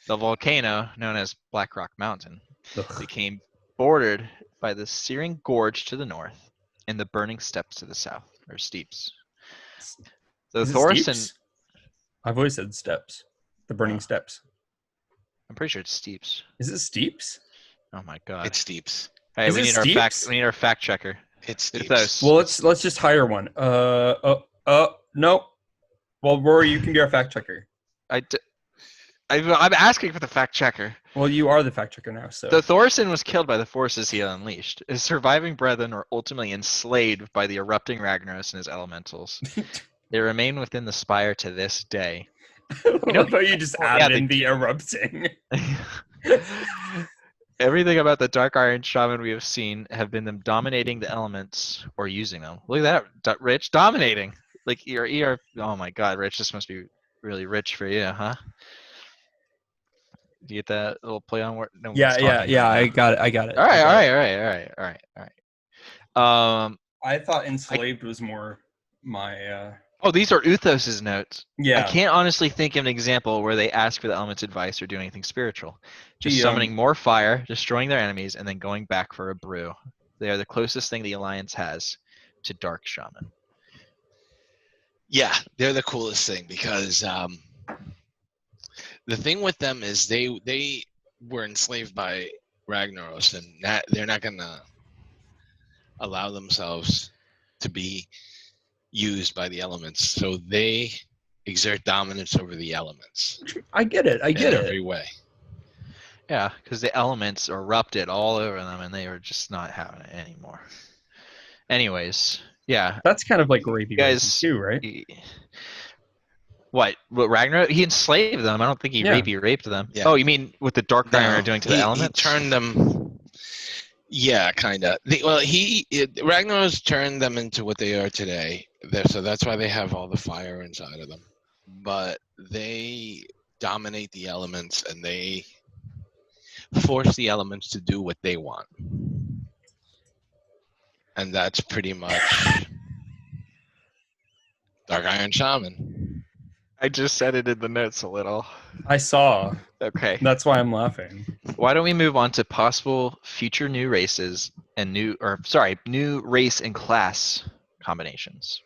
The volcano, known as Black Rock Mountain, Ugh. became bordered by the searing gorge to the north and the burning steppes to the south, or steeps. The Is it Thorison, steeps? I've always said steps. The burning Oh. steps. I'm pretty sure it's steeps. Is it steeps? Oh my god! It's Steeps. Hey, is we it need our fact. steeps? We need our fact checker. It's Steeps. Uthos. Well, let's just hire one. No. Well, Rory, you can be our fact checker. I'm asking for the fact checker. Well, you are the fact checker now, so. The Thorison was killed by the forces he unleashed. His surviving brethren were ultimately enslaved by the erupting Ragnaros and his elementals. They remain within the spire to this day. I thought you just yeah, added in the erupting. Everything about the Dark Iron Shaman we have seen have been them dominating the elements or using them. Look at that, Rich, dominating. Like oh my god, Rich, this must be really rich for you, huh? Do you get that little play on word? No one's Yeah. talking right I now. got it. All right. I thought enslaved was more my. Oh, these are Uthos's notes. Yeah. I can't honestly think of an example where they ask for the element's advice or do anything spiritual. Just The, summoning more fire, destroying their enemies, and then going back for a brew. They are the closest thing the Alliance has to Dark Shaman. Yeah, they're the coolest thing because the thing with them is they were enslaved by Ragnaros, and they're not gonna allow themselves to be used by the elements. So they exert dominance over the elements. I get it. in every way. Yeah, because the elements erupted all over them, and they were just not having it anymore. Anyways, yeah. That's kind of like rapey Guys, too, right? What Ragnarok? He enslaved them. I don't think he Yeah. raped them. Yeah. Oh, you mean what the Dark Iron No, are doing to the elements? He turned them. Yeah, kind of. Ragnaros turned them into what they are today. So that's why they have all the fire inside of them. But they dominate the elements, and they force the elements to do what they want. And that's pretty much Dark Iron Shaman. I just said it in the notes a little. I saw. Okay. That's why I'm laughing. Why don't we move on to possible future new races and new race and class combinations?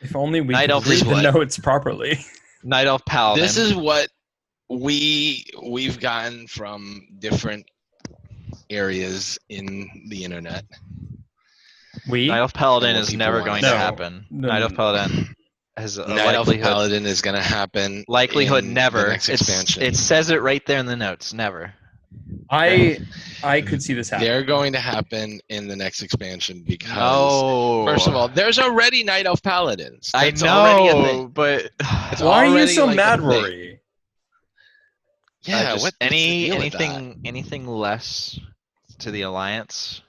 If only we Night could Elf read is the what? notes properly. Night Elf Paladin. This is what we've gotten from different areas in the internet. We? Night Elf Paladin And what is people never want going to to say. happen. No. Night Elf Paladin has a Night Elf likelihood. Paladin is going to happen. Likelihood in never. The next expansion. It says it right there in the notes. Never. I could see this happening. They're going to happen in the next expansion because, No. first of all, there's already Night Elf Paladins. I That's already a know, thing. but It's Why are you already so like a mad, thing. Rory? Yeah, just what's the deal with that? anything less to the alliance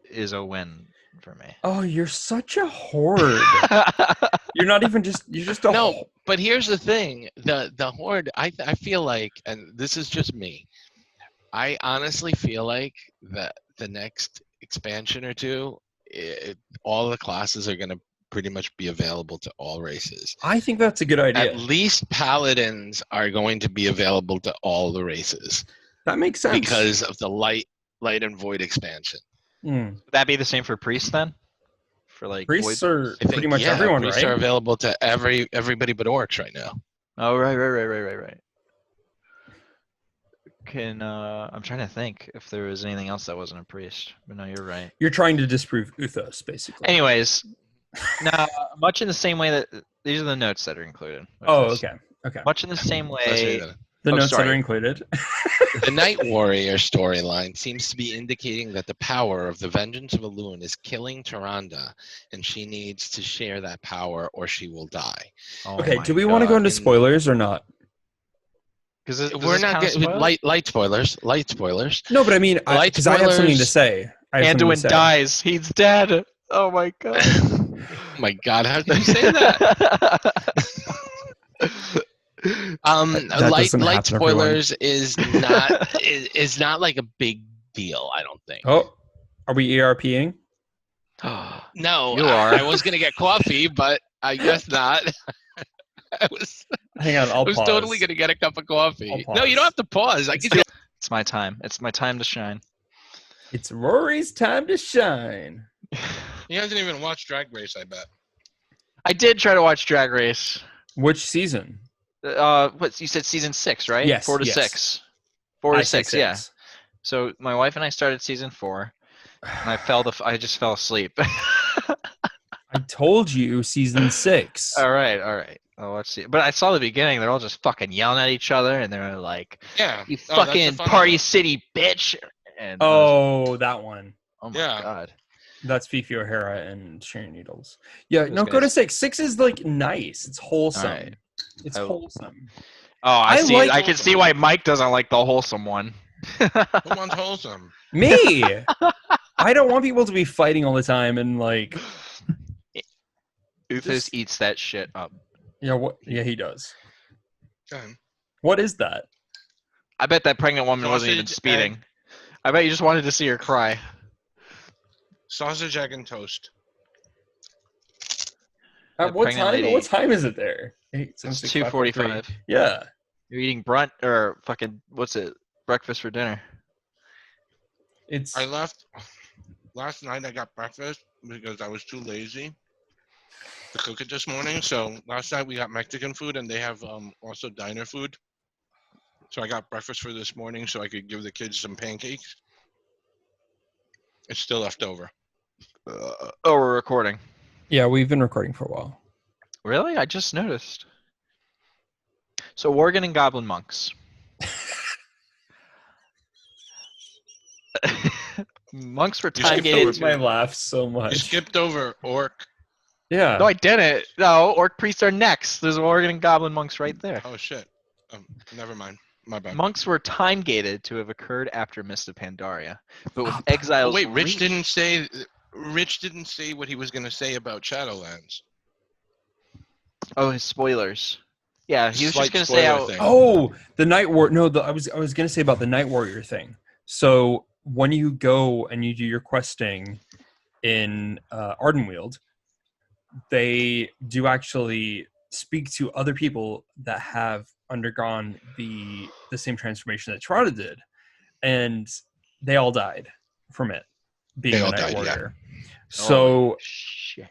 is a win for me. Oh, you're such a horde. You're not even just. You're just a. No, but here's the thing: the horde. I feel like, and this is just me. I honestly feel like that the next expansion or two, all the classes are going to pretty much be available to all races. I think that's a good idea. At least paladins are going to be available to all the races That makes sense. because of the light and void expansion. Would that be the same for priests then? For like Priests void? are I think, pretty much everyone, priests right? are available to everybody but orcs right now. Oh right. I'm trying to think if there was anything else that wasn't a priest. But no, you're right. You're trying to disprove Uthos, basically. Anyways, now much in the same way that these are the notes that are included. with Oh, this. okay. Much in the same way. The notes that sorry. are included. The Night Warrior storyline seems to be indicating that the power of the Vengeance of Elune is killing Tyrande, and she needs to share that power or she will die. Oh Okay, my do we want to go God. into spoilers or not? Because We're not getting light spoilers. Light spoilers. No, but I mean, Light because I have something to spoilers. say. Anduin dies. He's dead. Oh my God. Oh my God, how can you say that? Light spoilers is not like a big deal, I don't think. Oh, are we ERPing? No, You are. I was gonna get coffee, but I guess not. Hang on, I'll I was pause. totally gonna get a cup of coffee. I'll No, you don't have to pause. It's my time. It's my time to shine. It's Rory's time to shine. He hasn't even watched Drag Race, I bet. I did try to watch Drag Race. Which season? What you said, season 6, right? Yes, 4 to yes. 6. 4 to I said 6, yeah. So my wife and I started season 4, and I just fell asleep. I told you season 6. All right. Oh, let's see. But I saw the beginning. They're all just fucking yelling at each other, and they're like, Yeah. "You fucking Party City bitch!" And that one. oh my God. That's Fifi O'Hara and Sharon Needles. Yeah, Who's no, go gonna to 6. 6 is like nice. It's wholesome. Alright. It's wholesome. Oh, I see. like- I can see why Mike doesn't like the wholesome one. Who wants wholesome? Me! I don't want people to be fighting all the time and like. Uthos eats that shit up. Yeah, what? Yeah, he does. Okay. What is that? I bet that pregnant woman wasn't even Sausage, speeding. I bet you just wanted to see her cry. Sausage, egg, and toast. At That what pregnant time? lady. What time is it there? 8, 7, It's 6, 5, 4, 3. 2:45. Yeah. You're eating brunt or fucking what's it? Breakfast for dinner. It's. I left last night. I got breakfast because I was too lazy to cook it this morning. So last night we got Mexican food, and they have also diner food. So I got breakfast for this morning, so I could give the kids some pancakes. It's still left over. Oh, we're recording. Yeah, we've been recording for a while. Really? I just noticed. So Worgen and Goblin monks. Monks were You time skipped gated. over My laugh so much. You skipped over orc. Yeah. No, I didn't. No, orc priests are next. There's Worgen and Goblin monks right there. Oh shit. Never mind. My bad. Monks were time gated to have occurred after Mist of Pandaria, but with exiles. Oh, wait, Rich didn't say what he was gonna say about Shadowlands. Oh, his spoilers. Yeah, he was Slight just gonna say spoiler how. thing. Oh, the Night War. No, I was gonna say about the Night Warrior thing. So when you go and you do your questing in Ardenweald, they do actually speak to other people that have undergone the same transformation that Tyrande did, and they all died from it being They a all Night died, Warrior. Oh, So shit.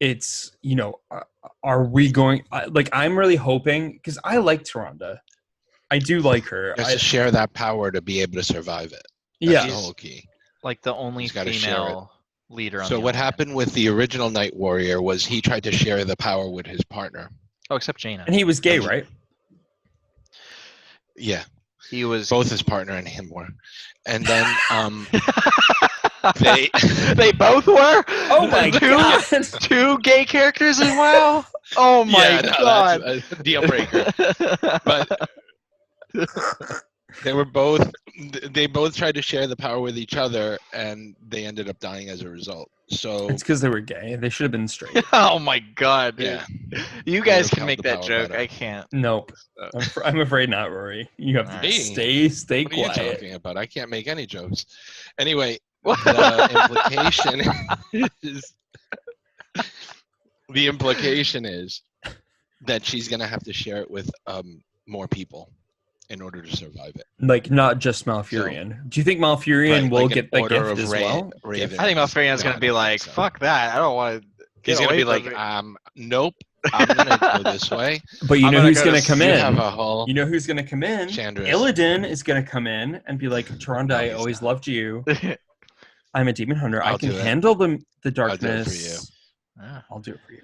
it's, are we going? I'm really hoping, because I like Tyrande. I do like her. He has to share that power to be able to survive it. Yeah. That's the whole key. Like the only He's gotta share it. female leader on So the what Alliance. happened with the original Night Warrior was he tried to share the power with his partner. Oh, except Jaina. And he was gay, right? Yeah. He was Both his partner and him were. And then they they both were. Oh my god! Two gay characters in WoW. Oh my yeah, no, god. that's a deal breaker. But they both tried to share the power with each other, and they ended up dying as a result. So It's because they were gay. They should have been straight. Oh my god, dude. yeah, You guys would've can held make the that power joke. better. I can't. Nope. I'm afraid not, Rory. You have to Alright. stay What are you quiet. talking about? I can't make any jokes. Anyway, What? the implication is that she's gonna have to share it with more people in order to survive it. Like, not just Malfurion. Do you think Malfurion Right, will like an get the order gift of as Ra- well? Raven. I think Malfurion's No, gonna I be don't think like, so. fuck that. I don't want to. He's gonna be like, nope, I'm gonna go this way. But you I'm know gonna who's go going to to come You in? have a whole You know who's going to come in? Chandris. Illidan is going to come in and be like, Taronda, No, I he's always not. loved you. I'm a demon hunter. I I'll can do it. handle the I'll do it for darkness. Ah, I'll do it for you.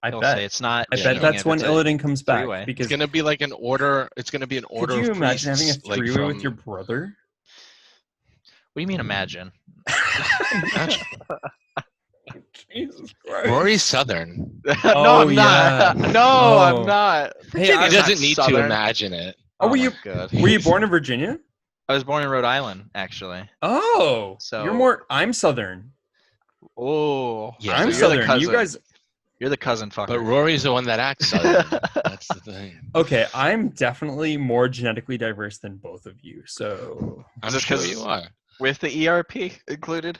I he'll say bet. it's not. I Yeah, bet no. that's when It's a Illidan comes back. three-way. Because It's gonna be like an order. It's gonna be an order could you of imagine having a priests, like three-way with from- your brother? What do you mean imagine? Imagine. Jesus Christ. Rory's Southern. No, Oh, I'm not. yeah. No, Oh. I'm not. Hey, He I'm doesn't need to imagine it. Oh, were my you God. were you born in Virginia? I was born in Rhode Island, actually. Oh, So- you're more. I'm Southern. Oh, Yeah, I'm so you're the Southern. You cousin. guys. You're the cousin fucker. But Rory's the one that acts Southern. That's the thing. Okay, I'm definitely more genetically diverse than both of you. So, I'm Just sure 'cause- you are. With the ERP included.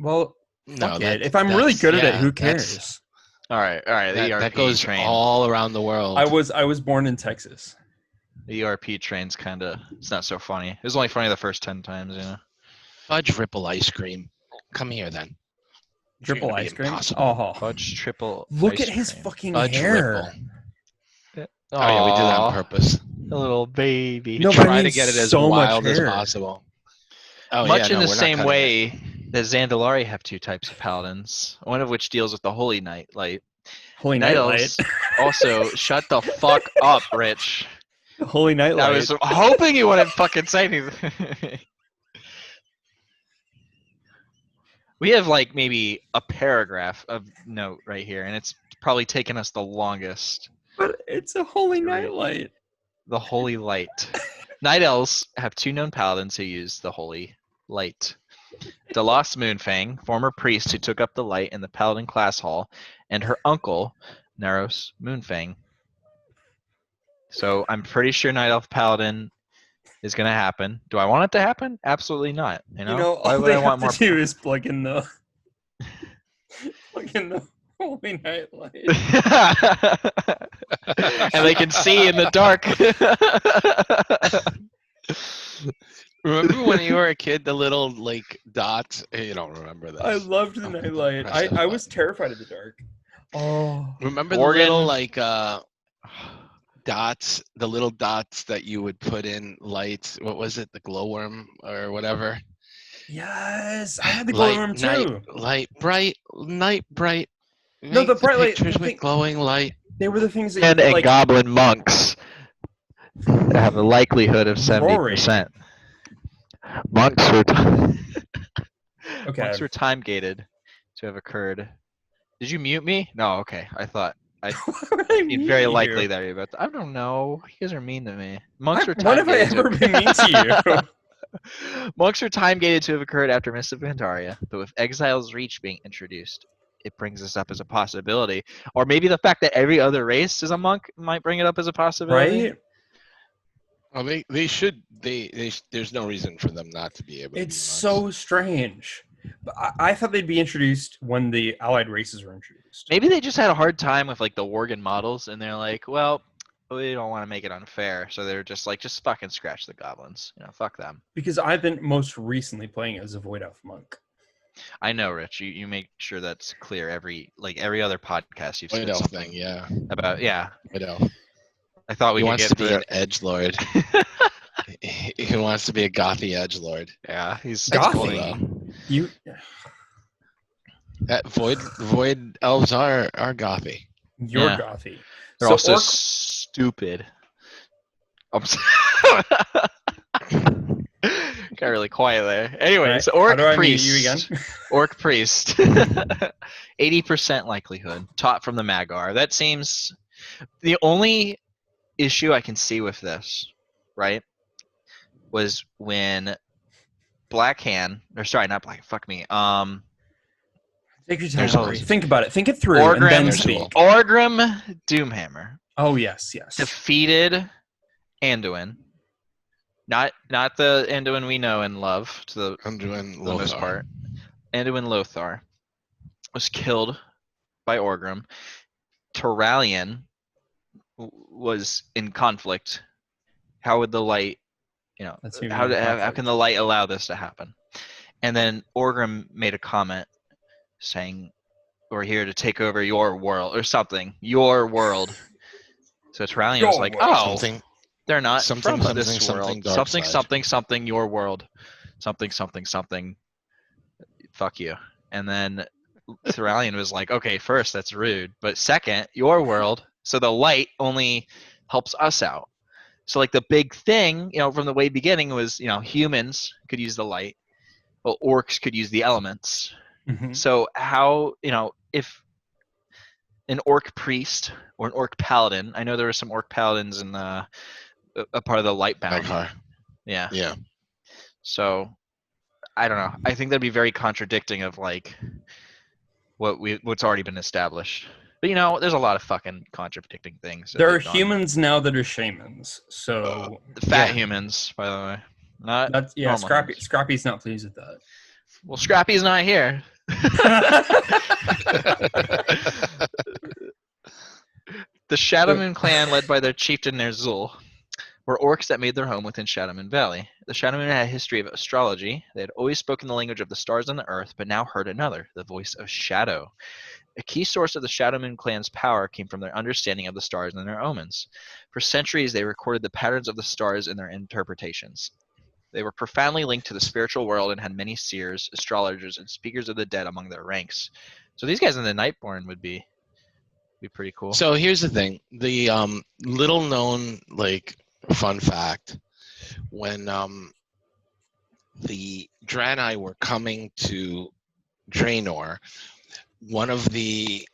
well, No, fuck that- it. If I'm really that's- good at it, yeah, who that's- cares? All right. The That, ERP that goes train. all around the world. I was born in Texas. The ERP train's kind of. It's not so funny. It was only funny the first 10 times, you know. Fudge ripple ice cream. Come here then. If you're Triple gonna be ice cream. impossible. Oh, Fudge triple. look ice at his cream. fucking Fudge hair. ripple. Oh yeah, we did that on Aw, purpose. A little baby. No, but I Try to mean get it as so much wild as hair. possible. Oh, Much yeah, in no, the we're not same cutting way that Zandalari have two types of paladins, one of which deals with the Holy Night Light. Holy Night Nightlight. Elves also shut the fuck up, Rich. Holy Nightlight. I was hoping you wouldn't fucking say anything. We have like maybe a paragraph of note right here, and it's probably taken us the longest. But it's a Holy Right. Nightlight. The Holy Light. Night Elves have two known paladins who use the Holy Light. Delos Moonfang, former priest who took up the light in the Paladin class hall, and her uncle, Naros Moonfang. So I'm pretty sure Night Elf Paladin is going to happen. Do I want it to happen? Absolutely not. You know, why all would they I want have more? to do is plug in the Holy Nightlight. And they can see in the dark. Remember when you were a kid, the little like dots? You don't remember this. I loved the Oh, Nightlight. press that I was button. terrified of the dark. Oh, Remember Morgan- the little like dots, the little dots that you would put in lights. What was it? The glowworm or whatever. yes, I had the Light, glowworm night, too. light, bright, night, bright. No, the Make bright light- pictures the with thing- glowing light. They were the things that you And could, like. goblin monks have a likelihood of 70%. Monks were Okay. monks were time gated to have occurred. Did you mute me? No, okay. I thought Why would I it's mute very you? likely that you're about to. I don't know. You guys are mean to me. Monks were When have I time-gated ever been mean to you? Monks are time gated to have occurred after Mists of Pandaria, but with Exile's Reach being introduced, it brings this up as a possibility. Or maybe the fact that every other race is a monk might bring it up as a possibility. Right? Well, they should. There's no reason for them not to be able. It's to be so monks. strange. But I thought they'd be introduced when the allied races were introduced. Maybe they just had a hard time with like the Worgen models, and they're like, well, we don't want to make it unfair, so they're just like, just fucking scratch the goblins. You know, fuck them. Because I've been most recently playing as a Void Elf monk. I know, Rich. You make sure that's clear every other podcast you've White said elf something thing, yeah. about. Yeah, White elf. I thought we He could wants get to be through an edge lord. it. He wants to be a gothy edge lord. Yeah, he's That's cool, Gothy? though. You Void elves are gothy. you're Yeah. gothy. They're So also orc- stupid. I'm Got really quiet there. Anyways, Right. How orc do I mute priest. you again? Orc priest. 80% likelihood. Taught from the Magar. That seems the only issue I can see with this, right? Was when Black Hand, or sorry, not Black. Fuck me. Take your time, There's Rory. always- Think about it. Think it through, and then There's speak. Orgrim Doomhammer Oh yes, yes. defeated Anduin. Not the Anduin we know and love to the Anduin for the most Lothar. part. Anduin Lothar was killed by Orgrim. Turalyon was in conflict. How would the light, That's even how more can conflict. the light allow this to happen? And then Orgrim made a comment saying, "We're here to take over your world," or something. Your world. So Turalyon was Your like, world. "Oh, they're not Something, from this something, world. dark Something, side. something, something. Your world. Something, something, something. Fuck you." And then Turalyon was like, "Okay, first that's rude, but second, your world. So the light only helps us out." So like the big thing, from the way beginning was, humans could use the light, well, orcs could use the elements. Mhm. So how, if an orc priest or an orc paladin, I know there were some orc paladins in a part of the Lightbound. Magar. Yeah. Yeah. So I don't know. I think that'd be very contradicting of like what's already been established. But there's a lot of fucking contradicting things. There are humans now that are shamans, so Fat humans, by the way. Not that's normal Scrappy. humans. Scrappy's not pleased with that. Well, Scrappy's not here. The Shadowmoon clan, led by their chieftain Ner'zhul, were orcs that made their home within Shadowmoon Valley. The Shadowmoon had a history of astrology. They had always spoken the language of the stars and the earth, but now heard another, the voice of Shadow. A key source of the Shadowmoon clan's power came from their understanding of the stars and their omens. For centuries, they recorded the patterns of the stars in their interpretations. They were profoundly linked to the spiritual world and had many seers, astrologers, and speakers of the dead among their ranks. So these guys in the Nightborn would be pretty cool. So here's the thing: the little known fun fact, when the Draenei were coming to Draenor, one of the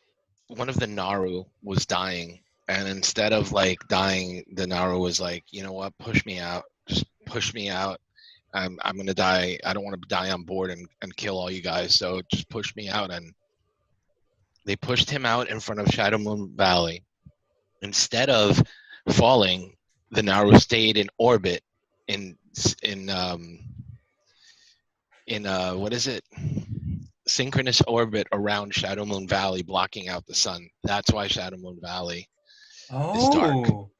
Naru was dying, and instead of dying, the Naru was like, you know what, push me out, just push me out. I'm gonna die. I don't want to die on board and kill all you guys. So just push me out. And they pushed him out in front of Shadowmoon Valley. Instead of falling, the Naru stayed in orbit in what is it? Synchronous orbit around Shadowmoon Valley, blocking out the sun. That's why Shadowmoon Valley is dark. Oh,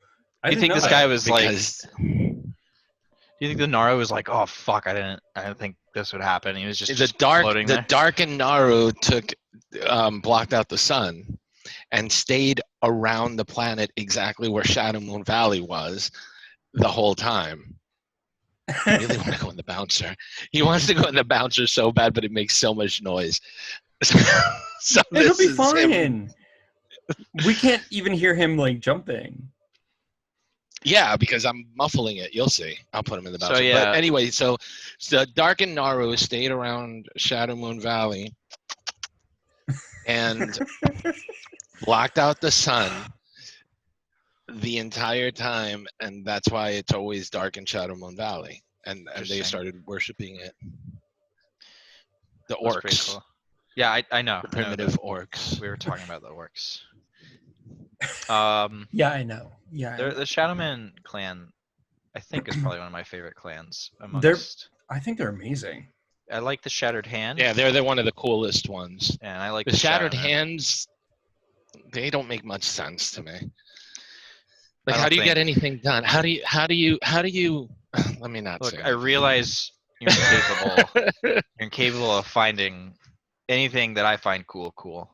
Do you think this guy was because do you think the Naru was like, "Oh fuck, I didn't think this would happen." He was just floating there. darkened Naru blocked out the sun and stayed around the planet exactly where Shadowmoon Valley was the whole time. I really want to go in the bouncer. He wants to go in the bouncer so bad, but it makes so much noise. So it'll be this is him. fine. We can't even hear him jumping. Yeah, because I'm muffling it. You'll see. I'll put him in the bouncer. So, yeah. But anyway, so darkened Naru stayed around Shadowmoon Valley and blocked out the sun the entire time, and that's why it's always dark in Shadowmoon Valley. And they started worshiping it. The That's pretty orcs. cool. Yeah, I know. The primitive orcs. We were talking about the orcs. Yeah, I know. Yeah, the Shadowman clan, I think, is probably one of my favorite clans I think they're amazing. I like the Shattered Hand. Yeah, they're one of the coolest ones. And I like the Shattered Shadowman. Hands. They don't make much sense to me. I How don't do you think- get anything done? How do you? Let me not Look, say. I realize you're incapable. You're incapable of finding anything that I find cool. All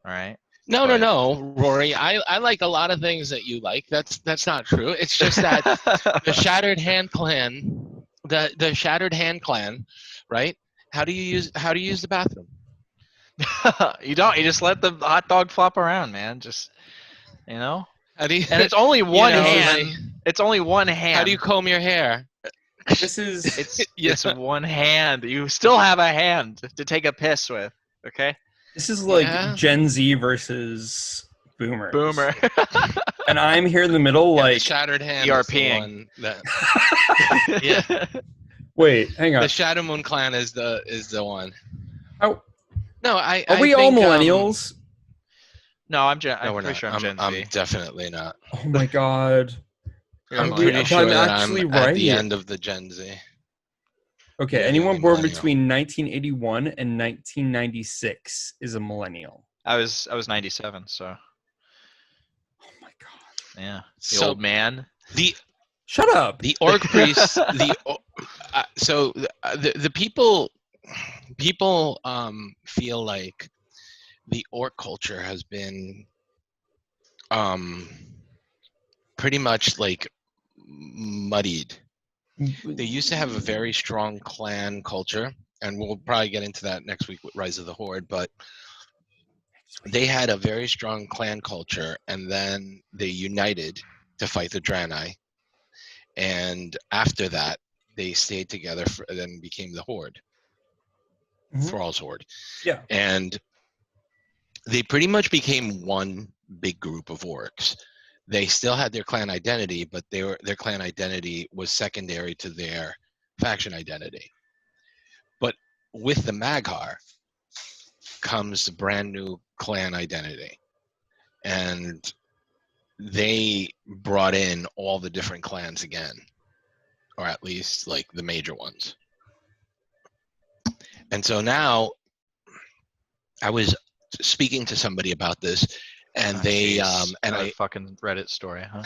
right. No, Rory. I like a lot of things that you like. That's not true. It's just that the Shattered Hand clan, the Shattered Hand clan, right? How do you use the bathroom? You don't. You just let the hot dog flop around, man. Just How do you, and it's only one know, hand. It's only one hand. how do you comb your hair? This is It's one hand. You still have a hand to take a piss with. Okay. like Yeah. Gen Z versus boomers. Boomer. And I'm here in the middle, Yeah, the like, shattered hand is the ERPing. one that. Yeah. wait, hang on. The Shadow Moon Clan is the one. Oh, No, I are we think, all millennials? No, I'm No, we're pretty not. sure I'm Gen I'm Z. definitely not. Oh my god. You're a I'm millennial. pretty But sure I'm that actually I'm at the right. end of the Gen Z. Okay, You're the anyone only born millennial. between 1981 and 1996 is a millennial. I was 97, so Oh my god. yeah. The So old man. Shut up. the orc priests, so the people feel like the orc culture has been pretty much like muddied. They used to have a very strong clan culture, and we'll probably get into that next week with Rise of the Horde, but they had a very strong clan culture, and then they united to fight the Draenei, and after that they stayed together and then became the Horde. Thrall's Horde. Yeah. And they pretty much became one big group of orcs. They still had their clan identity, but their clan identity was secondary to their faction identity. But with the Mag'har comes the brand new clan identity. And they brought in all the different clans again, or at least like the major ones. And so now I was speaking to somebody about this, and they I fucking Reddit story, huh?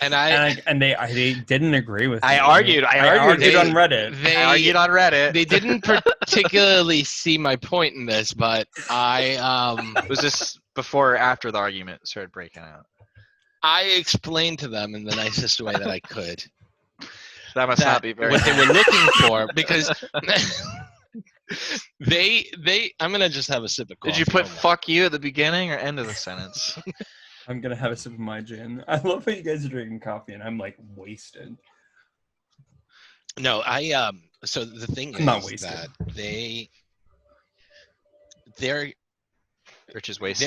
and they didn't agree with me. I argued on Reddit. I argued on Reddit. They didn't particularly see my point in this, but Was this before or after the argument started breaking out? I explained to them in the nicest way that I could That must not be very what they were looking for, because they I'm gonna just have a sip of coffee. Did you put "fuck you" at the beginning or end of the sentence? I'm gonna have a sip of my gin. I love how you guys are drinking coffee and I'm like wasted. No, so the thing I'm not is wasted. that their Rich is wasted.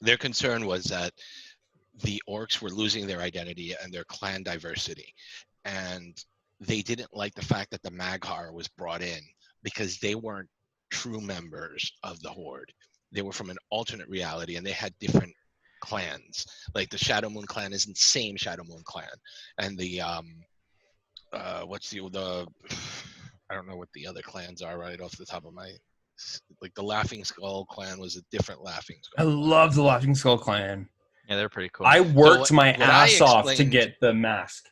their concern was that the orcs were losing their identity and their clan diversity, and they didn't like the fact that the Mag'har was brought in because they weren't true members of the Horde. They were from an alternate reality, and they had different clans. Like the Shadow Moon clan isn't the same Shadow Moon clan, and the what's the I don't know what the other clans are right off the top of my, like the Laughing Skull clan was a different Laughing Skull. I love the Laughing Skull clan. Yeah, they're pretty cool. I worked my what I ass off to explained- get the mask.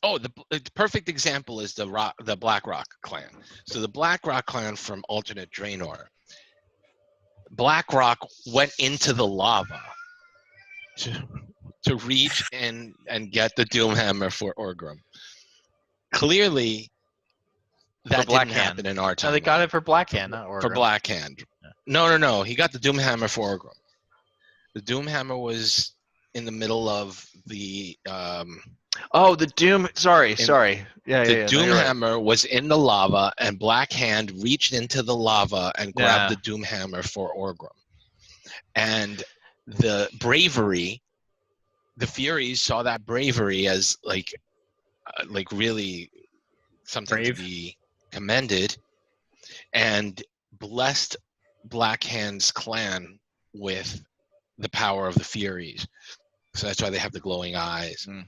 Oh, the perfect example is the Black Rock clan. So the Black Rock clan from alternate Draenor. Black Rock went into the lava to reach and get the Doomhammer for Orgrim. Clearly, that Black didn't Hand. happen in our time. No, they got it for Black Hand, not Orgrim. For Black Hand. Yeah. No. He got the Doomhammer for Orgrim. The Doomhammer was in the middle of the Oh, the Doom. Sorry. Yeah, the yeah. Doomhammer was in the lava, and Black Hand reached into the lava and grabbed the Doomhammer for Orgrim. And the bravery, the Furies saw that bravery as like really something Brave. to be commended, and blessed Black Hand's clan with the power of the Furies. So that's why they have the glowing eyes. Mm.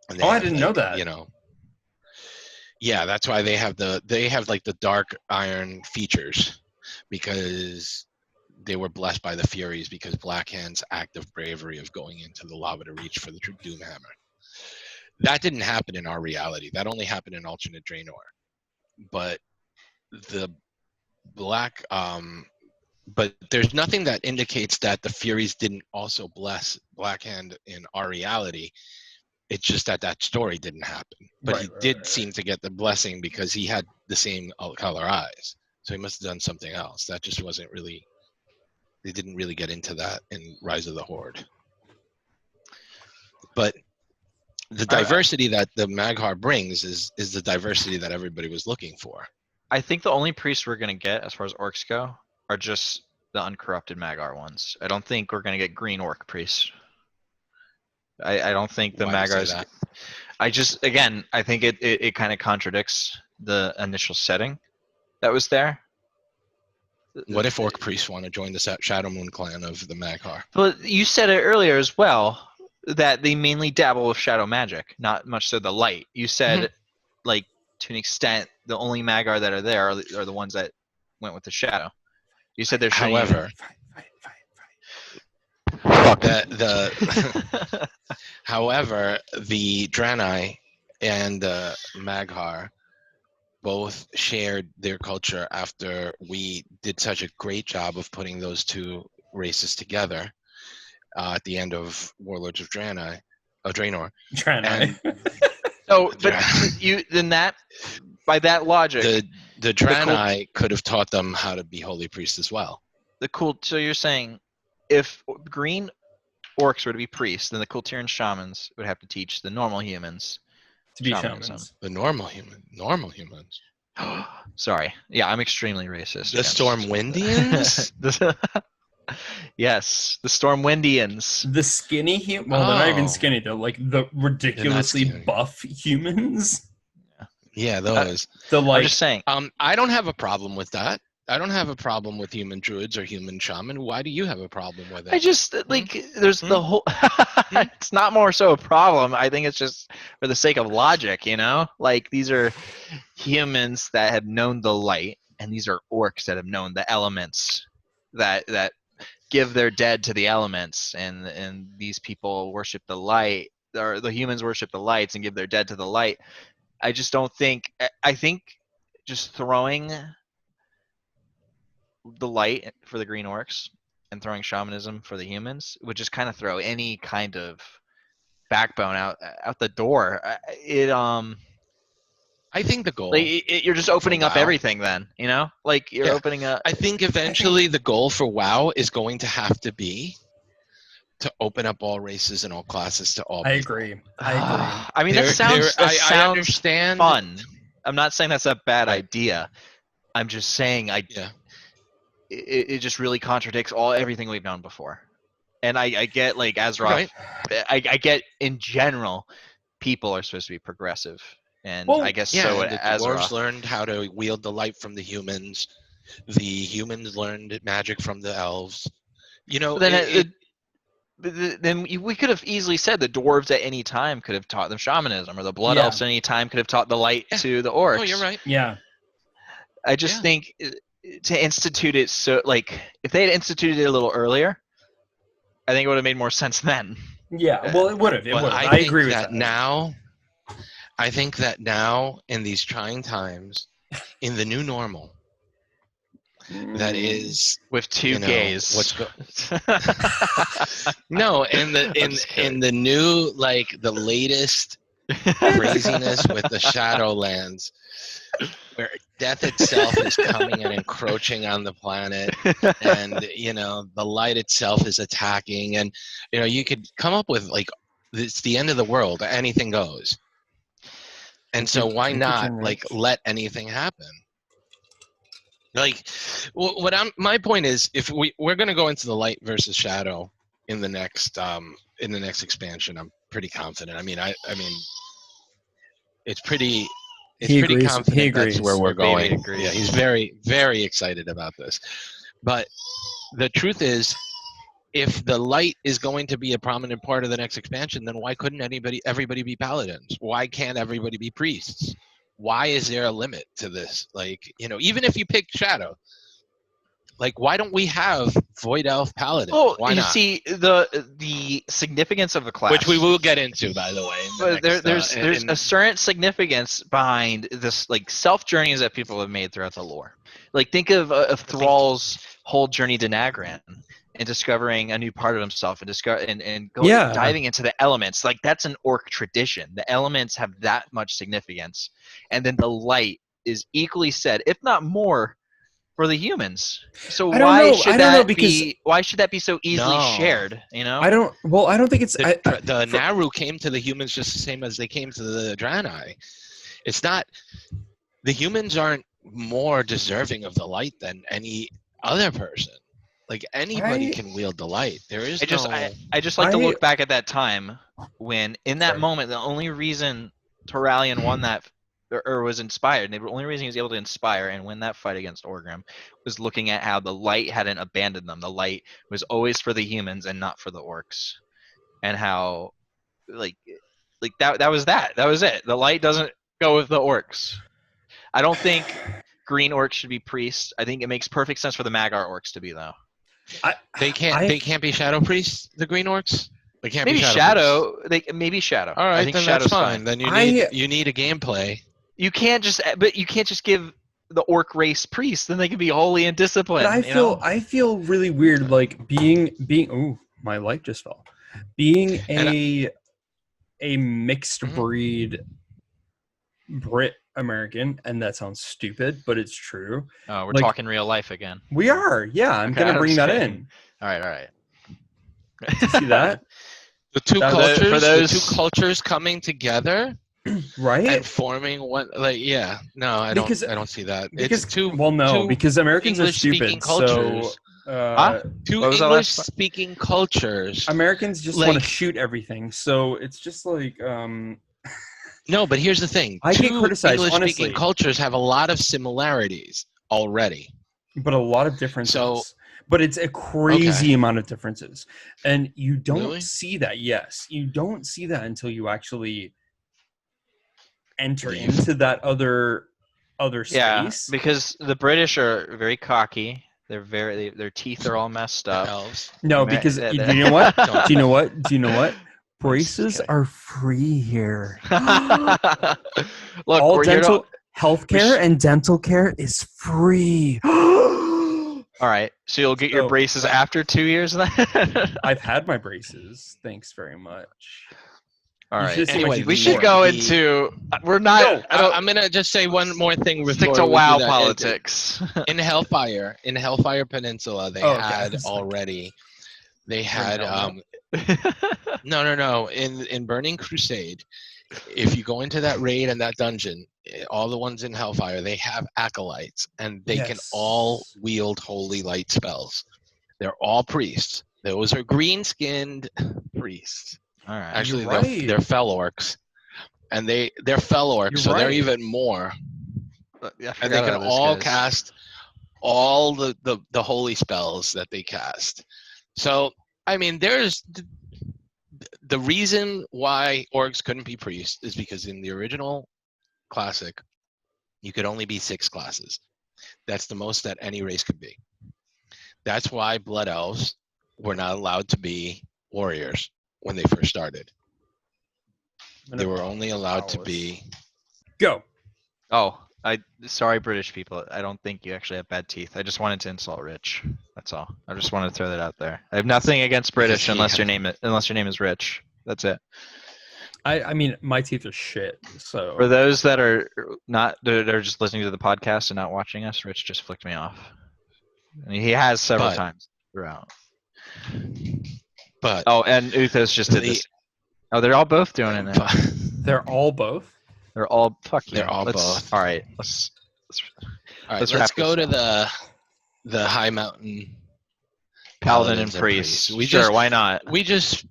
And I didn't know that. You know. Yeah, that's why they have like the dark iron features, because they were blessed by the Furies, because Black Hand's act of bravery of going into the lava to reach for the Doomhammer. That didn't happen in our reality. That only happened in alternate Draenor. But the black but there's nothing that indicates that the Furies didn't also bless Black Hand in our reality. It's just that story didn't happen. But he did seem to get the blessing because he had the same color eyes. So he must have done something else. That just wasn't really, they didn't really get into that in Rise of the Horde. But the diversity that the Maghar brings is the diversity that everybody was looking for. I think the only priests we're gonna get, as far as orcs go, are just the uncorrupted Magar ones. I don't think we're gonna get green orc priests. I don't think the Why do you say Magars. that? I think it kind of contradicts the initial setting that was there. What if orc priests want to join the Shadow Moon clan of the Maghar? But you said it earlier as well that they mainly dabble with shadow magic, not much so the light. You said, like, to an extent, the only Magar that are there are the ones that went with the shadow. You said there's However, however, the Draenei and the Maghar both shared their culture after we did such a great job of putting those two races together at the end of Warlords of Draenor. Draenei. So, but by that logic, the Draenei could have taught them how to be holy priests as well. So you're saying if green orcs were to be priests, then the Kultiran shamans would have to teach the normal humans to be shamanism. shamans. The normal humans. Sorry. Yeah, I'm extremely racist. The Stormwindians? Yes, the Stormwindians. The skinny well, they're not even Oh. skinny. They're like the ridiculously skinny. buff humans. Yeah, those. The like. I'm just saying. I don't have a problem with that. I don't have a problem with human druids or human shaman. Why do you have a problem with it? I just like there's the whole. It's not more so a problem. I think it's just for the sake of logic, you know. Like these are humans that have known the light, and these are orcs that have known the elements that give their dead to the elements, and these people worship the light, or the humans worship the lights and give their dead to the light. I just don't think. I think just throwing the light for the green orcs and throwing shamanism for the humans would just kind of throw any kind of backbone out the door. I think the goal. You're just opening up everything then, you know? Like you're opening up. I think eventually the goal for WoW is going to have to be to open up all races and all classes to all people. I agree. I mean, that sounds I understand. Fun. I'm not saying that's a bad idea. I'm just saying it just really contradicts everything we've known before. And I get like Azeroth. Right. I get in general people are supposed to be progressive. And I guess so. The dwarves learned how to wield the light from the humans. The humans learned magic from the elves. You know, then we could have easily said the dwarves at any time could have taught them shamanism, or the blood elves at any time could have taught the light to the orcs. Oh, you're right. Yeah. I just think to institute it if they had instituted it a little earlier, I think it would have made more sense then. Yeah, well, it would have. I agree with that. I think that now, in these trying times, in the new normal, that is with two gays. No, in the new the latest craziness with the Shadowlands, where death itself is coming and encroaching on the planet, and the light itself is attacking, and you could come up with it's the end of the world, anything goes. And so why not let anything happen? My point is, if we're going to go into the light versus shadow in the next expansion, I'm pretty confident. I mean, it's pretty. It's pretty confident that's where we're going. Yeah, he's very, very excited about this. But the truth is, if the light is going to be a prominent part of the next expansion, then why couldn't everybody be paladins? Why can't everybody be priests? Why is there a limit to this? Even if you pick shadow, why don't we have void elf paladin? Oh, why not? See the significance of the class, which we will get into, by the way. But there's a certain significance behind this, self journeys that people have made throughout the lore. Think of Thrall's whole journey to Nagran and discovering a new part of himself, and diving into the elements. That's an orc tradition. The elements have that much significance, and then the light is equally said, if not more, for the humans. So I don't know. I don't know because why should that be so easily No. shared? You know, I don't think it's The Naru came to the humans just the same as they came to the Draenei. It's not, the humans aren't more deserving of the light than any other person. Like anybody can wield the light. There is I just like to look back at that time when, in that moment, the only reason Turalyon won that or was inspired, and the only reason he was able to inspire and win that fight against Orgrim was looking at how the light hadn't abandoned them. The light was always for the humans and not for the orcs, and how like that was it. The light doesn't go with the orcs. I don't think green orcs should be priests. I think it makes perfect sense for the Magyar orcs to be, though. They can't be shadow priests, the green orcs. They can't maybe be shadow. Maybe shadow. All right, I think then shadow's that's fine. Then you need a gameplay. You can't just give the orc race priests. Then they can be holy and disciplined. But I feel really weird, like being. Oh, my light just fell. Being a mixed breed Brit American, and that sounds stupid, but it's true. Oh, we're talking real life again. We are, yeah. I'm gonna bring that in. All right. You see that? The two cultures coming together, right, and forming one. Like, yeah, no, I don't see that. Because, it's two. Because Americans are stupid. Cultures. Two English-speaking cultures. Americans just want to shoot everything, so it's just like. No, but here's the thing. I get criticized. English-speaking cultures have a lot of similarities already, but a lot of differences. But it's a crazy amount of differences, and you don't see that. Yes, you don't see that until you actually enter into that other space. Yeah, because the British are very cocky. Their teeth are all messed up. Elves. No, because do you know what? Do you know what? Braces are free here. Look, all dental healthcare and dental care is free. All right, so you'll get your braces after 2 years then? I've had my braces. Thanks very much. All right. Anyway, we should go into. We're not. I'm gonna just say one more thing. Stick to WoW politics. In Hellfire Peninsula, they had already. They had no. In Burning Crusade, if you go into that raid and that dungeon, all the ones in Hellfire, they have acolytes, and they can all wield holy light spells. They're all priests. Those are green-skinned priests. All right. Actually, they're fel orcs, and they're fel orcs, so they're even more. And they can all cast all the holy spells that they cast. So, I mean, there's the reason why orcs couldn't be priests is because in the original classic, you could only be 6 classes. That's the most that any race could be. That's why blood elves were not allowed to be warriors when they first started. They were only allowed to be. Go. Oh, sorry, British people. I don't think you actually have bad teeth. I just wanted to insult Rich. That's all. I just wanted to throw that out there. I have nothing against British unless your name is Rich. That's it. I mean, my teeth are shit. So for those that are they're just listening to the podcast and not watching us, Rich just flicked me off. I mean, he has several times throughout. But and Uthos just did this. Oh, they're all both doing it now. They're all both. They're all They're all both. All right, let's go to the high mountain paladin and priest. Why not? We just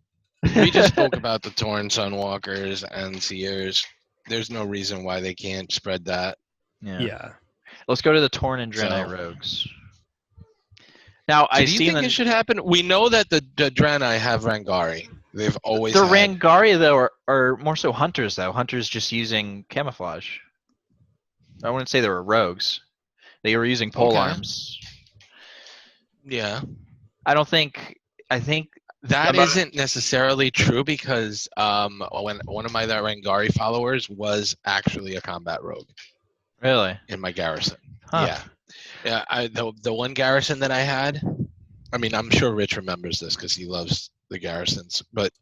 spoke about the Torn Sunwalkers and Seers. There's no reason why they can't spread that. Yeah. Let's go to the Torn and Draenei rogues. Now, do you think it should happen? We know that the Draenei have Rangari. They've always the Rangari though are more so hunters though. Hunters just using camouflage. I wouldn't say they were rogues. They were using pole arms. Yeah. I think that isn't necessarily true because when one of my Rangari followers was actually a combat rogue. Really? In my garrison. Huh. Yeah. Yeah, the one garrison that I had, I mean, I'm sure Rich remembers this because he loves the garrisons, but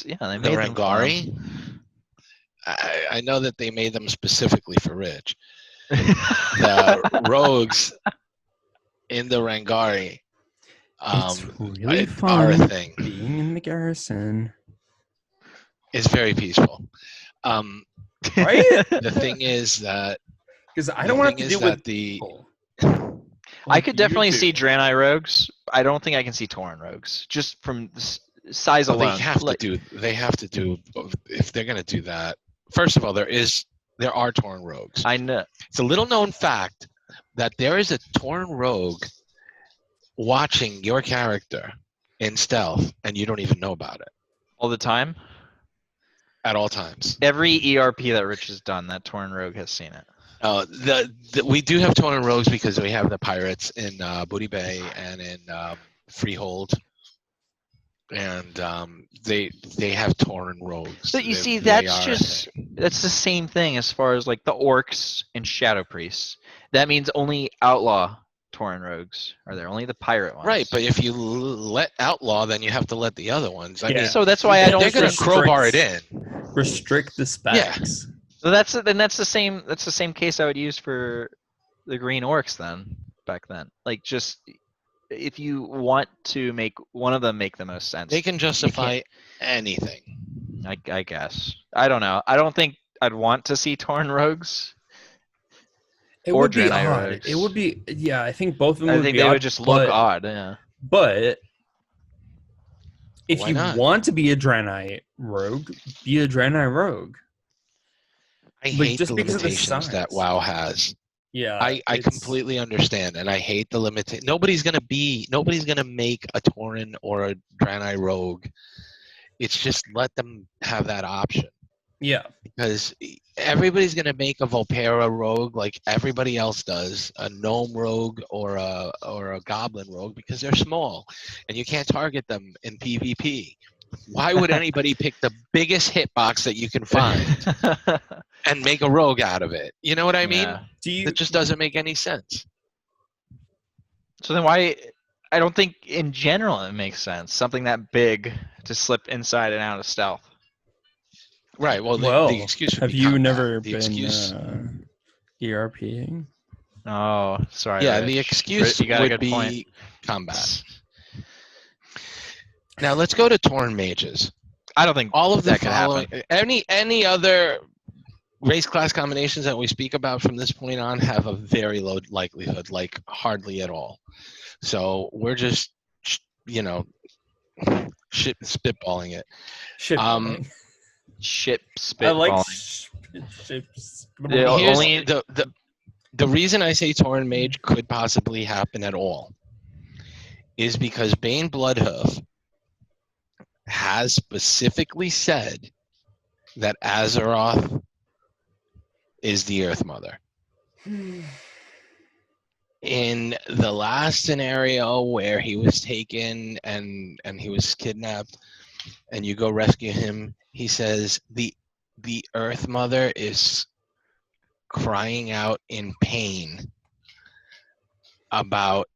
they made the Rangari, I know that they made them specifically for Rich. The rogues, in the Rangari It's really are fun a thing. being in the garrison. It's very peaceful. Right? The thing is that Because I the don't want thing to deal is with that the people. I Like could you definitely do. see Draenei rogues. I don't think I can see Tauren rogues, just from size well, alone. they have to do if they're going to do that. First of all, there are Tauren rogues. I know. It's a little known fact that there is a Tauren rogue watching your character in stealth, and you don't even know about it All the time. at all times. Every ERP that Rich has done, that Tauren rogue has seen it. We do have Tauren rogues because we have the pirates in Booty Bay and in Freehold, and they have Tauren rogues. But you see, They that's are a just thing. that's the same thing as far as like the orcs and shadow priests. That means only outlaw Tauren rogues are there. Only the pirate ones. Right, but if you let outlaw, then you have to let the other ones. I mean, So that's why I they're don't going to think crowbar it in. Restrict the specs. So that's the same. That's the same case I would use for the green orcs then back then. Like just if you want to make one of them make the most sense, They can you justify can't- anything. I guess. I don't know. I don't think I'd want to see Tauren rogues. It Or would be Draenei odd. rogues. It would be, yeah. I think both of them I would think be they odd, would just look odd. Yeah. But if Why you not? want to be a Draenei rogue, be a Draenei rogue. I Like, hate just the because of the limitations that size. WoW has. Yeah, I completely understand, and I hate the limitation. Nobody's gonna make a Tauren or a Draenei rogue. It's just let them have that option, Yeah, because everybody's gonna make a Volpera rogue like everybody else does, a gnome rogue or a goblin rogue, because they're small, and you can't target them in PvP. Why would anybody pick the biggest hitbox that you can find and make a rogue out of it? You know what I mean? Yeah. That just doesn't make any sense. So then why? I don't think in general it makes sense. Something that big to slip inside and out of stealth. Right. Well, well, the excuse would have be you combat. never The been excuse, ERPing? Oh, sorry. yeah, Rich. the excuse You got a would good be point. combat. Now let's go to Tauren mages. I don't think All of the that could following, happen. any other race class combinations that we speak about from this point on have a very low likelihood, like hardly at all. So we're just, spitballing it. Shitballing. Ship I like spitballing. ships. Here's Only the reason I say Tauren mage could possibly happen at all is because Bane Bloodhoof has specifically said that Azeroth is the Earth Mother. In the last scenario where he was taken and he was kidnapped, and you go rescue him, he says the Earth Mother is crying out in pain about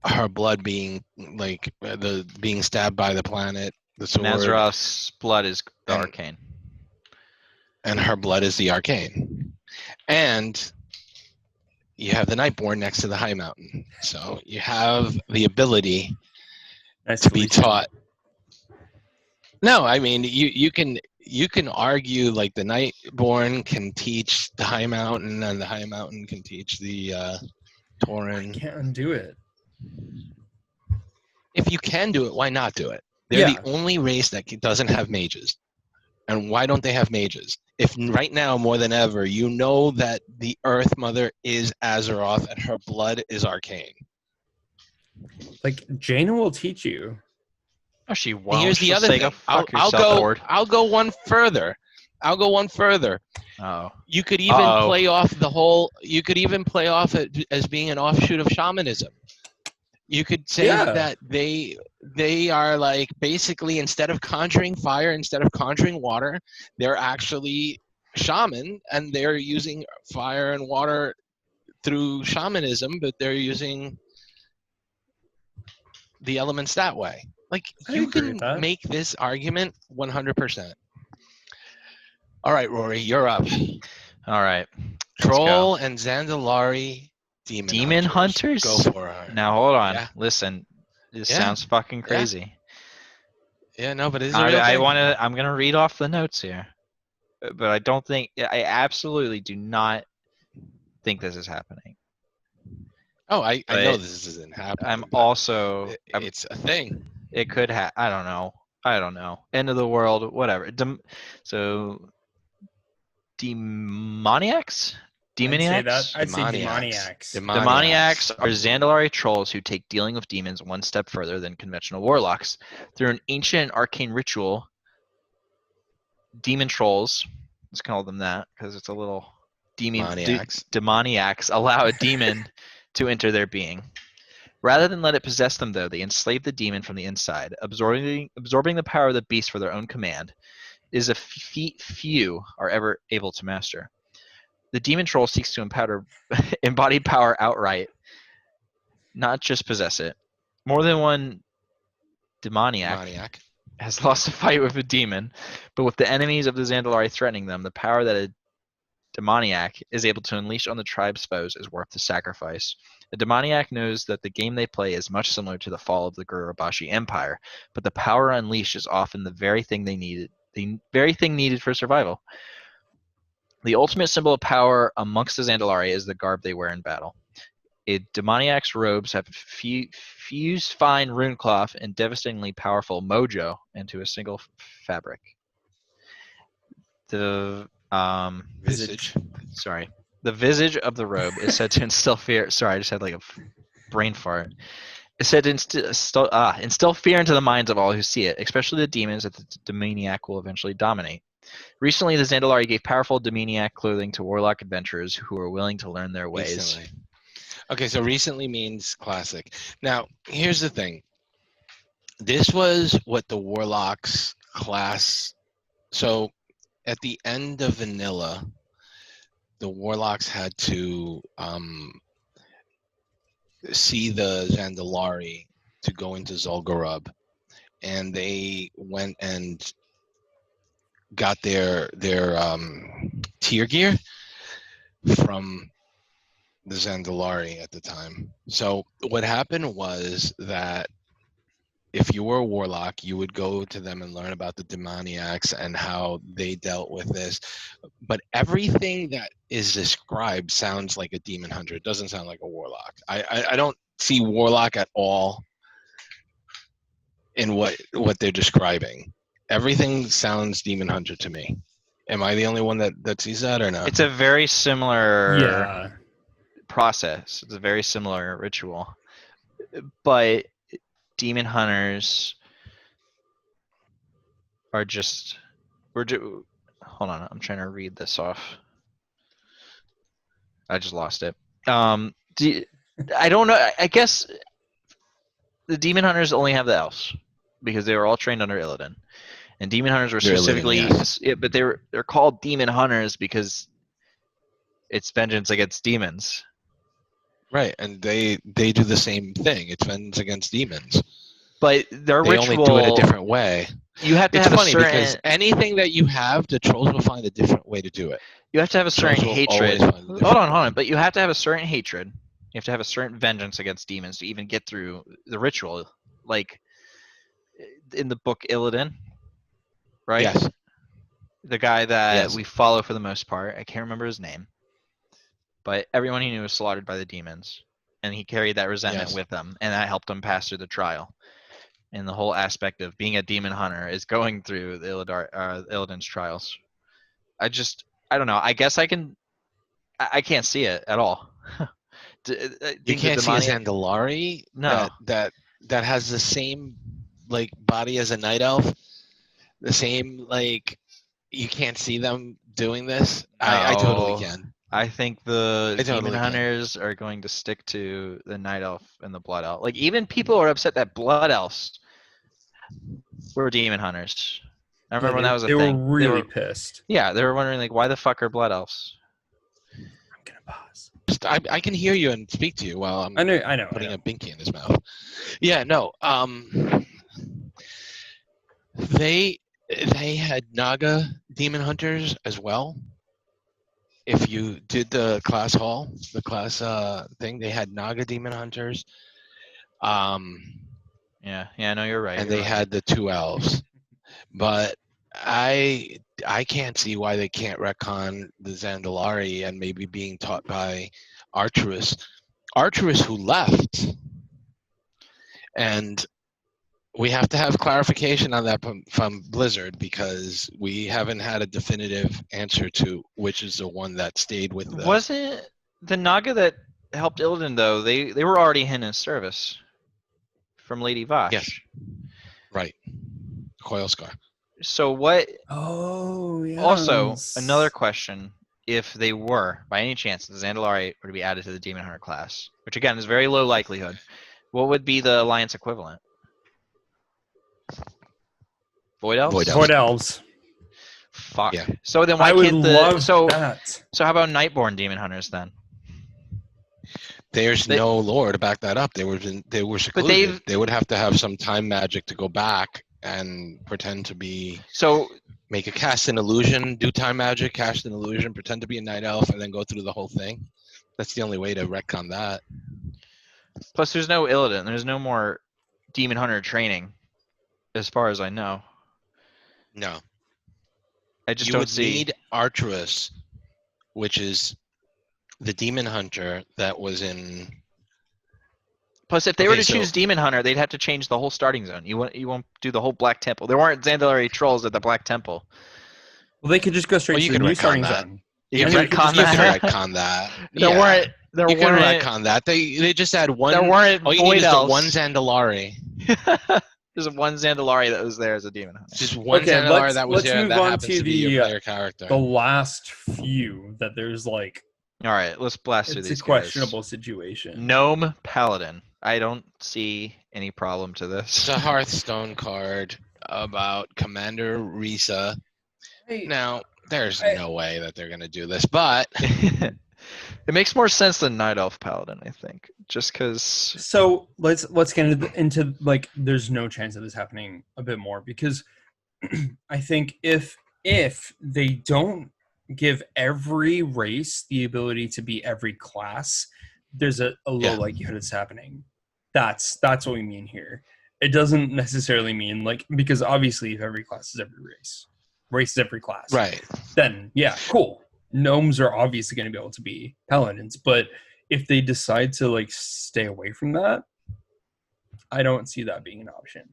her blood being being stabbed by the planet, the sword, Azeroth's blood is the and- arcane. and her blood is the arcane. And you have the Nightborn next to the High Mountain, so you have the ability to be taught. No, I mean you can argue like the Nightborn can teach the High Mountain, and the High Mountain can teach the Tauren. I can't undo it. If you can do it, why not do it? They're the only race that doesn't have mages. And why don't they have mages? If right now, more than ever, you know that the Earth Mother is Azeroth and her blood is arcane. Like, Jaina will teach you. Oh, she won't. And here's the She'll other say, thing. Go fuck yourself, Lord. I'll go one further. Oh. You could even play off the whole. You could even play off it as being an offshoot of shamanism. You could say that they are like basically, instead of conjuring fire, instead of conjuring water, they're actually shaman, and they're using fire and water through shamanism, but they're using the elements that way. Like, you can make this argument 100%. All right, Rory, you're up. All right. Troll and Zandalari Demon hunters? Go for it. Now hold on. Yeah. Listen, this Yeah. sounds fucking Yeah. crazy. Yeah, no, but it is a real thing. I'm gonna read off the notes here, but I don't think I absolutely do not think this is happening. Oh, I know But this isn't happening. I'm but also it's a thing. it could have. I don't know. End of the world, whatever. So demoniacs. I'd say that. Demoniacs? I'd say Demoniacs. demoniacs. Demoniacs are Zandalari trolls who take dealing with demons one step further than conventional warlocks. Through an ancient and arcane ritual, demon trolls, let's call them that because it's a little demoniacs allow a demon to enter their being. Rather than let it possess them, though, they enslave the demon from the inside, absorbing the power of the beast for their own command. It is a feat few are ever able to master. The demon troll seeks to embody power outright, not just possess it. More than one demoniac has lost a fight with a demon, but with the enemies of the Zandalari threatening them, the power that a demoniac is able to unleash on the tribe's foes is worth the sacrifice. A demoniac knows that the game they play is much similar to the fall of the Gurubashi Empire, but the power unleashed is often the very thing needed for survival. The ultimate symbol of power amongst the Zandalari is the garb they wear in battle. A demoniac's robes have fused fine rune cloth and devastatingly powerful mojo into a single fabric. The Visage. The visage of the robe is said to instill fear. Sorry, I just had like a brain fart. It's said to instill fear into the minds of all who see it, especially the demons that the demoniac will eventually dominate. Recently, the Zandalari gave powerful demoniac clothing to warlock adventurers who are willing to learn their ways. Recently. Okay, so recently means classic. Now, here's the thing. This was what the warlocks class. So, at the end of vanilla, the warlocks had to see the Zandalari to go into Zul'Gurub, and they went and got their tier gear from the Zandalari at the time. So what happened was that if you were a warlock, you would go to them and learn about the demoniacs and how they dealt with this. But everything that is described sounds like a demon hunter. It doesn't sound like a warlock. I don't see warlock at all in what they're describing. Everything sounds demon hunter to me. Am I the only one that sees that or no? It's a very similar Yeah. process. It's a very similar ritual. But demon hunters are just hold on, I'm trying to read this off. I just lost it. I don't know. I guess the demon hunters only have the elves because they were all trained under Illidan, and demon hunters were specifically, but they're called demon hunters because it's vengeance against demons. Right, and they do the same thing. It's vengeance against demons. But their they ritual, only do it a different way. You have to it's have funny a certain, because anything that you have, the trolls will find a different way to do it. You have to have a certain hatred. Hold on. But you have to have a certain hatred. You have to have a certain vengeance against demons to even get through the ritual. Like in the book Illidan, right? Yes. The guy that we follow for the most part. I can't remember his name. But everyone he knew was slaughtered by the demons. And he carried that resentment with him. And that helped him pass through the trial. And the whole aspect of being a demon hunter is going through the Illidan's trials. I don't know. I guess I can't see it at all. You can't see a Zandalari that has the same like body as a night elf. The same like you can't see them doing this. No, I totally can. I think the demon hunters are going to stick to the night elf and the blood elf. Like even people are upset that blood elves were demon hunters. I remember when that was a thing. They were really pissed. Yeah, they were wondering like why the fuck are blood elves? I'm gonna pause. I can hear you and speak to you while I'm putting a binky in his mouth. Yeah, no. They had Naga demon hunters as well. if you did the class hall, the class thing, they had Naga demon hunters, um, Yeah, I know you're right. and you're they right. had the 2 elves. But I can't see why they can't retcon the Zandalari and maybe being taught by Arturus. Arturus who left, and we have to have clarification on that from Blizzard because we haven't had a definitive answer to which is the one that stayed with the. Wasn't the Naga that helped Illidan though? They were already in his service from Lady Vosh. Yes. Right. Coil Scar. So what? Oh, yeah. Also, another question: if they were, by any chance, the Zandalari were to be added to the Demon Hunter class, which again is very low likelihood, what would be the Alliance equivalent? Void Elves. Void Void Elves. Fuck. Yeah. So then why I would can't the love so that. so how about Nightborn Demon Hunters then? There's no lore to back that up. They were secluded. They would have to have some time magic to go back and pretend to be. So make a cast an illusion, do time magic, cast an illusion, pretend to be a night elf, and then go through the whole thing. That's the only way to retcon that. plus, there's no Illidan. There's no more Demon Hunter training, as far as I know. No. I just You don't would see. need Arturus, which is the demon hunter that was in. Plus, if they were to choose Demon Hunter, they'd have to change the whole starting zone. You won't do the whole Black Temple. There weren't Zandalari trolls at the Black Temple. Well, they could just go straight you to the can new retcon starting that. zone. You You can can retcon that. retcon that. There Yeah. weren't. There You can weren't. retcon that. They just add one. There weren't all you Void need is the Elves. one Zandalari. There's one Zandalari that was there as a Demon Hunter. Just one Okay, Zandalari that was let's there move that on happens to to be the, your player character. The last few that there's like. All right, let's blast through It's these a questionable situation. Gnome Paladin. I don't see any problem to this. It's a Hearthstone card about Commander Risa. Now, there's no way that they're going to do this, but it makes more sense than Night Elf Paladin, I think, just because. So let's get into like there's no chance of this happening a bit more because I think if they don't give every race the ability to be every class, there's a low likelihood it's happening. That's what we mean here. It doesn't necessarily mean like because obviously if every class is every race is every class, right? Then yeah, cool. Gnomes are obviously going to be able to be paladins, but if they decide to like stay away from that, I don't see that being an option.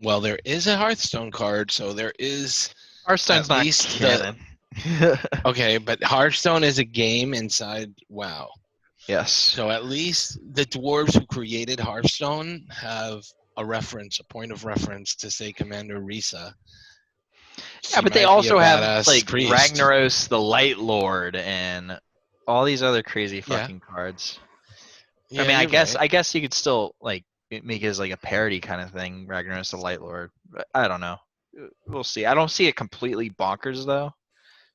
Well, there is a Hearthstone card, so there is. Hearthstone's not canon. Okay, but Hearthstone is a game inside WoW. Yes. So at least the dwarves who created Hearthstone have a point of reference to say Commander Risa. Yeah, but they also have like priest. Ragnaros, the Light Lord, and all these other crazy fucking cards. Yeah, I mean, I guess you could still like make it as like a parody kind of thing, Ragnaros, the Light Lord. But I don't know. We'll see. I don't see it completely bonkers though.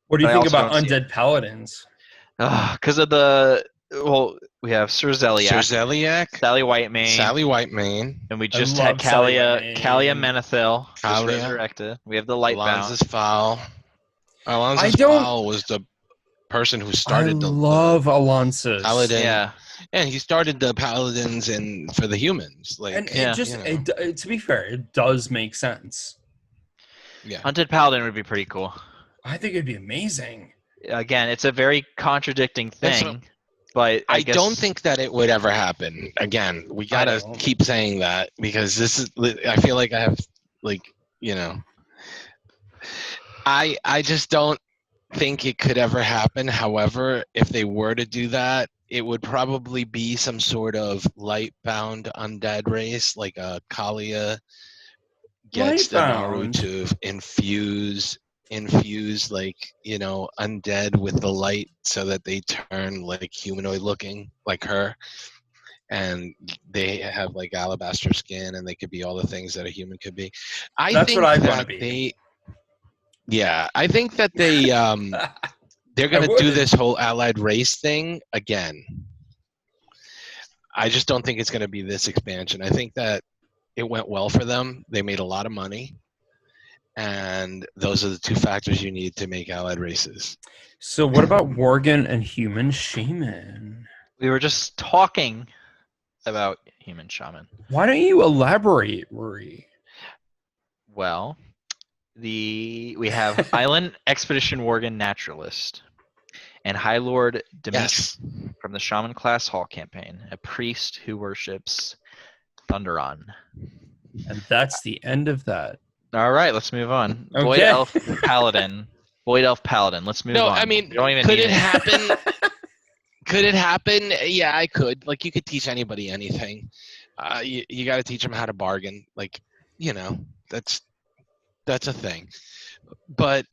What do you think about undead paladins? Because of we have Sir Zeliak, Sally Whitemane, and we just had Kalia Menethil just resurrected. We have the Lightbound. Alonza's Fowl was the person who started the Alonza's paladin. Yeah. And he started the paladins for the humans. Like, and to be fair, it does make sense. Yeah. Hunted Paladin would be pretty cool. I think it'd be amazing. Again, it's a very contradicting thing, but I don't think that it would ever happen. Again, we gotta keep saying that because I feel like I have, I just don't think it could ever happen. However, if they were to do that, it would probably be some sort of light-bound undead race, like a Kalia gets the Naru to infuse undead with the light so that they turn like humanoid looking like her, and they have like alabaster skin and they could be all the things that a human could be. That's what I want to be. I think that they're going to do this whole allied race thing again. I just don't think it's going to be this expansion. I think that it went well for them. They made a lot of money. and those are the two factors you need to make allied races. So what about Worgen and human shaman? We were just talking about human shaman. Why don't you elaborate, Rory? Well, we have Island Expedition Worgen Naturalist and High Lord Dimitri Yes. from the Shaman Class Hall campaign, a priest who worships Thunderon. And that's the end of that. All right, let's move on. Okay. Void Elf Paladin. Void Elf Paladin. Let's move No, on. I mean, We don't even could need it happen? Could it happen? Yeah, I could. Like, you could teach anybody anything. You got to teach them how to bargain. Like, you know, that's a thing. But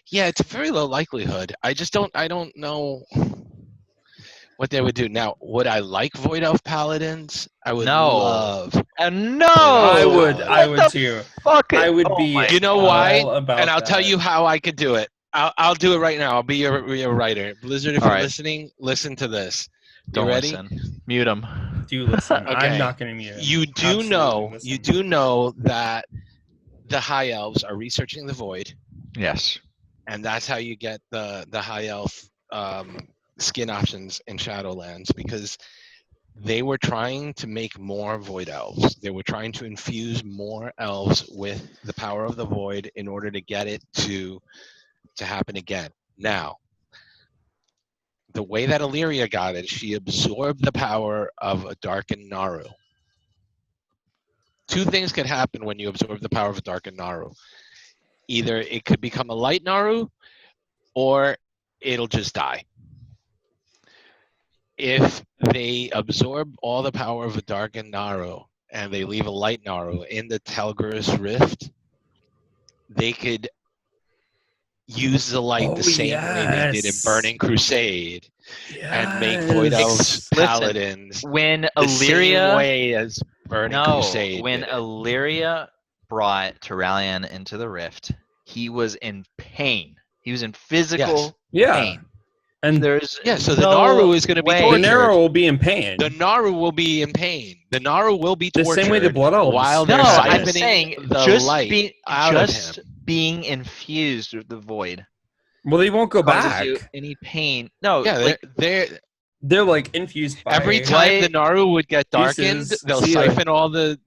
yeah, it's a very low likelihood. I don't know what they would do. Now, would I like Void Elf Paladins? I would No. love. No! I would What the too. fuck? I would Oh be my You know God. why? all about And I'll tell that. you how I could do it. I'll do it right now. I'll be your writer. Blizzard, if All you're right. listening, listen to this. You Don't ready? listen. Mute him. Do listen. I'm Okay. not going to mute him. You do Absolutely know. listen. You do know that the high elves are researching the void, Yes. and that's how you get the high elf skin options in Shadowlands, because they were trying to make more void elves. They were trying to infuse more elves with the power of the void in order to get it to happen again. Now, the way that Illyria got it, she absorbed the power of a darkened Naru. Two things could happen when you absorb the power of a darkened Naru. Either it could become a light Naru, or it'll just die. If they absorb all the power of a darkened Naru and they leave a light Naru in the Telgurus Rift, they could use the light the same way they did in Burning Crusade and make Void Elves Listen, paladins When the same Illyria, way as Burning Crusade when did it. Illyria brought Turalian into the Rift, he was in pain. He was in physical Yeah. pain. And There's So the no Naru is going to be way. the tortured. Naru will be in pain. The Naru will be in pain. The Naru will be The tortured same way the Blood Elves. while No, they're I'm siphoning saying the just light out of him. being infused with the void Well, they won't go causes back. you any pain. No, Yeah, like They're like infused by every time the Naru would get darkened, Deuces. they'll See ya. siphon all the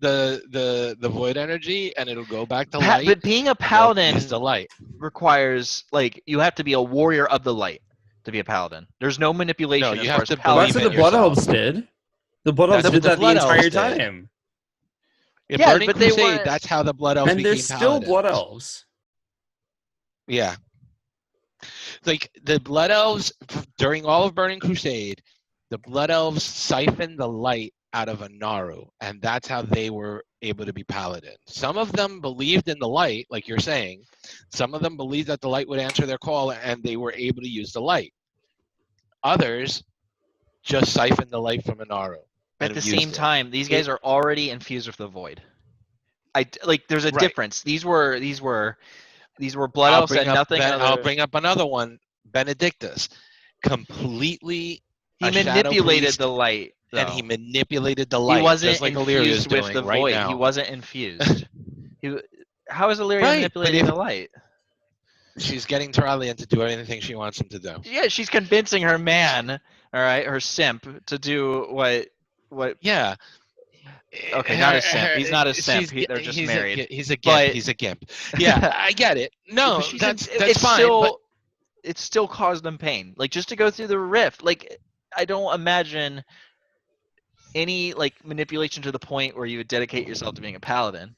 void energy, and it'll go back to light. but being a and they'll paladin use the light. requires you have to be a warrior of the light to be a paladin. There's no manipulation No, as you far have as to Well, that's paladin what the believe Blood yourself. Elves did. The Blood Elves That's did what the that the Blood entire Elves did. time. In Yeah, Burning but they Crusade, weren't- that's how the Blood Elves And became they're still paladins. Blood Elves. Yeah. Like the Blood Elves during all of Burning Crusade, the Blood Elves siphoned the light out of a Naru, and that's how they were able to be paladins. Some of them believed in the light, like you're saying. Some of them believed that the light would answer their call, and they were able to use the light. Others just siphoned the light from a Naru. at the same time, these guys are already infused with the void. There's a Right. difference. These were blood elves and nothing other. I'll bring up another one, Benedictus. Completely He a shadow manipulated priest, the light, though. and he manipulated the light, He wasn't just like Illyria's infused with doing the right void. now. He wasn't infused. How is Illyria Right, manipulating but the light? She's getting Turalian to do anything she wants him to do. Yeah, she's convincing her man, all right, her simp, to do what. Yeah. Okay, not a simp. He's not a simp. They're just married. He's a gimp. But- He's a gimp. Yeah, I get it. No, But that's it's fine. Still, but it still caused them pain. Just to go through the rift. I don't imagine any manipulation to the point where you would dedicate yourself to being a paladin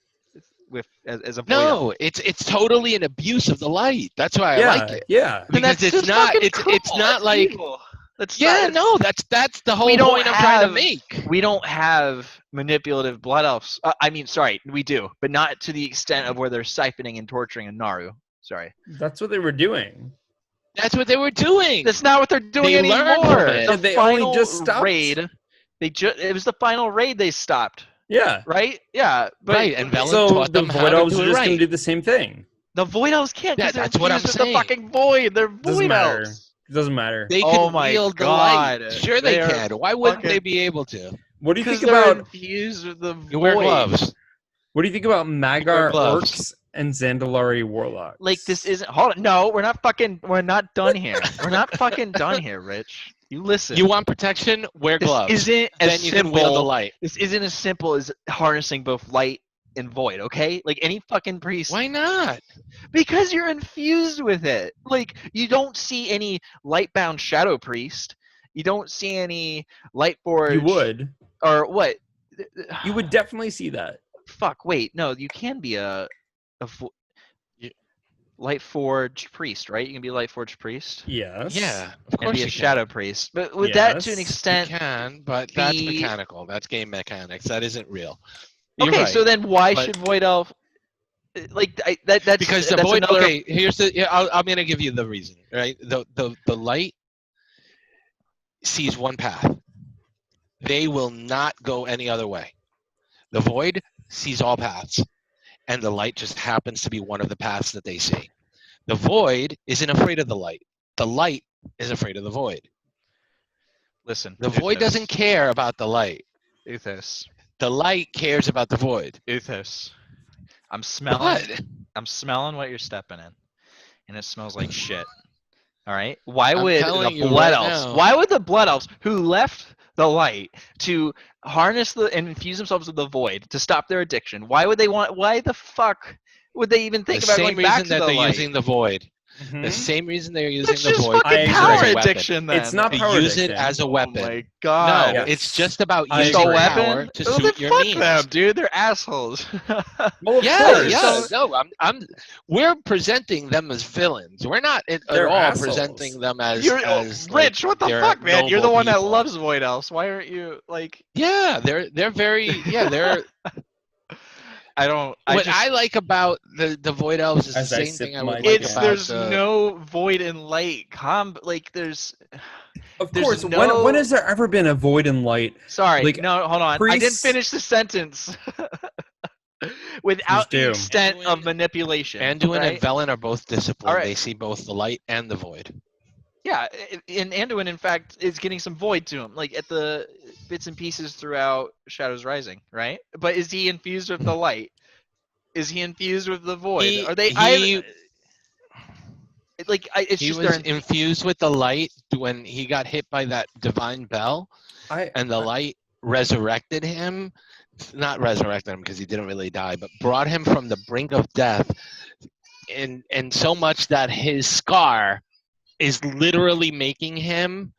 as a void elf. no, it's totally an abuse of the light. That's why I like it. Yeah. Then Because that's it's just not fucking it's cruel. it's not That's like evil. That's yeah, not, no, that's the whole we don't point I'm trying to have- make. We don't have manipulative blood elves. Sorry, we do, but not to the extent of where they're siphoning and torturing a Naru. Sorry, That's what they were doing. That's what they were doing. that's not what they're doing They learned from anymore. it. The And they only final just stopped. raid, it was the final raid they stopped, Yeah. right? Yeah, but Right, and Velen So taught the them how Void to Elves do are it just going right. to do the same thing. the void elves can't. Yeah, because they're that's what I'm infused with saying. the fucking void. They're Doesn't void matter. elves. It doesn't matter. They Oh can my wield the God. light. Sure they They are can. Why wouldn't fucking- they be able to? What do you Because think they're about infused with the You wear void. gloves. What do you think about Magar gloves. orcs and Zandalari warlocks? Like this isn't. Hold on. No, we're not done here. We're not fucking done here, Rich. You listen. You want protection? Wear This gloves. isn't as Then you can wield the simple. light. This isn't as simple as harnessing both light and void. Okay, like any fucking priest. Why not? Because you're infused with it. Like you don't see any light-bound shadow priest. You don't see any light forge. You would. Or what? You would definitely see that. Fuck. Wait. No. You can be light forge priest, right? You can be a light forge priest. Yes. Yeah, of And course be a you can. shadow priest. But with that to an Yes. extent. You can, but that's be- mechanical. That's game mechanics. That isn't real. You're Okay, right, so then why but- should void elf? Like that's because the that's void. another. Okay, here's the. Yeah, I'm gonna give you the reason. Right, the light sees one path. They will not go any other way. The void sees all paths, and the light just happens to be one of the paths that they see. The void isn't afraid of the light. The light is afraid of the void. Listen, The void doesn't care about the light. Uthos. The light cares about the void. Uthos. I'm smelling. What? I'm smelling what you're stepping in, and it smells like shit. All right. Why I'm would telling the you blood right elves? now. Why would the blood elves who left the light to harness and infuse themselves with the void to stop their addiction? Why would they want? Why the fuck would they even think The about same going back reason to that the they're light? using the void. Mhm. The same reason they're using That's the just void. fucking I power agree. addiction. Then It's not To power use it addiction. as a Oh weapon. my god. No, Yes. it's just about I using agree. power to Well, then suit your fuck needs. them, dude. They're assholes. Well, of Yeah, course. yeah. No, we're presenting them as villains. We're not at They're all assholes. presenting them as You're as Rich. like, What the they're fuck, man? You're the noble one that people. loves void elves. Why aren't you like? Yeah, they're very they're I don't. what I like about the void elves is the As I same sip thing I my would like It's about there's the no void and light like there's. Of There's course. no- When has there ever been a void and light? Sorry, Like, no, hold on. I didn't priests- finish the sentence. Without the do. extent of Anduin- manipulation. Anduin right? and Velen are both disciplined. Alright. They see both the light and the void. Yeah, and Anduin, in fact, is getting some void to him, like at the bits and pieces throughout Shadows Rising, right? But is he infused with the light? Is he infused with the void? Are they? It's He just was they're infused with the light when he got hit by that divine bell, and the light resurrected him. Not resurrected him because he didn't really die, but brought him from the brink of death, and so much that his scar is literally making him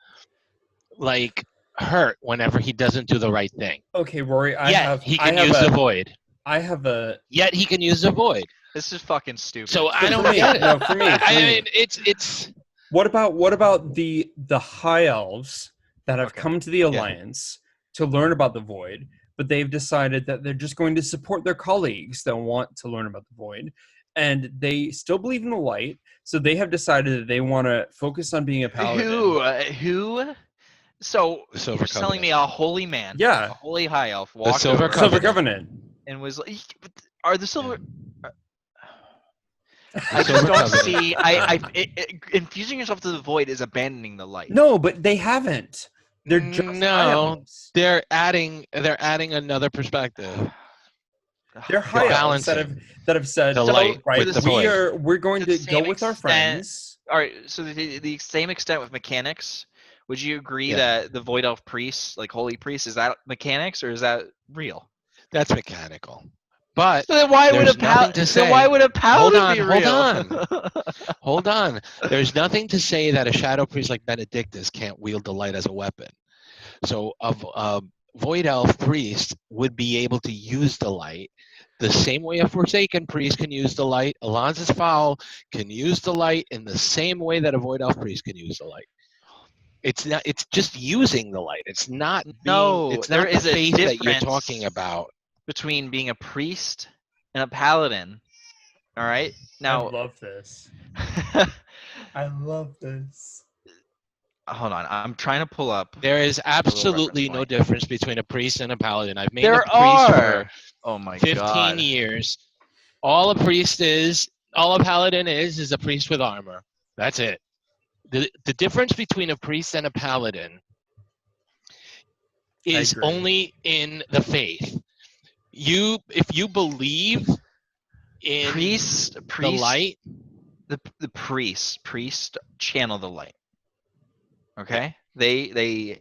like hurt whenever he doesn't do the right thing. Okay, Rory. He can use the void. I have a. Yet he can use the void. This is fucking stupid. So I For don't me, get it. no, for me, I for me. mean, it's. What about the high elves that have Okay. come to the alliance to learn about the void, but they've decided that they're just going to support their colleagues that want to learn about the void, and they still believe in the light, so they have decided that they want to focus on being a paladin. Who? So The Silver you're telling Covenant. me a holy man, Yeah. a holy high elf, walked Silver over Silver Covenant. Covenant. and was like, "Are the silver?" The I just Silver don't Covenant. see. Infusing yourself to the void is abandoning the light. No, but they haven't. They're just high No, elves. they're adding another perspective. They're high elves balancing that have said, the light right, with the void. we're going To the to go same with our extent- friends. All right. So the same extent with mechanics. Would you agree Yeah. that the void elf priests, like holy priests, is that mechanics or is that real? That's mechanical. But So then why would a there's nothing to so say. why would a paladin on, be hold real? on. Hold on. There's nothing to say that a shadow priest like Benedictus can't wield the light as a weapon. So a void elf priest would be able to use the light the same way a Forsaken priest can use the light. Alonz's Fowl can use the light in the same way that a void elf priest can use the light. It's not. It's just using the light. It's not being. No, it's there not the is a faith that you're difference. talking about. Between being a priest and a paladin. All right. Now, love this. I love this. hold on. I'm trying to pull up. There is absolutely reference no point. difference between a priest and a paladin. I've made There a priest for Oh my 15 god. years. All a paladin is a priest with armor. That's it. The difference between a priest and a paladin is agree. only in the faith. if you believe in Priest, the light, the priest channel the light. Okay, they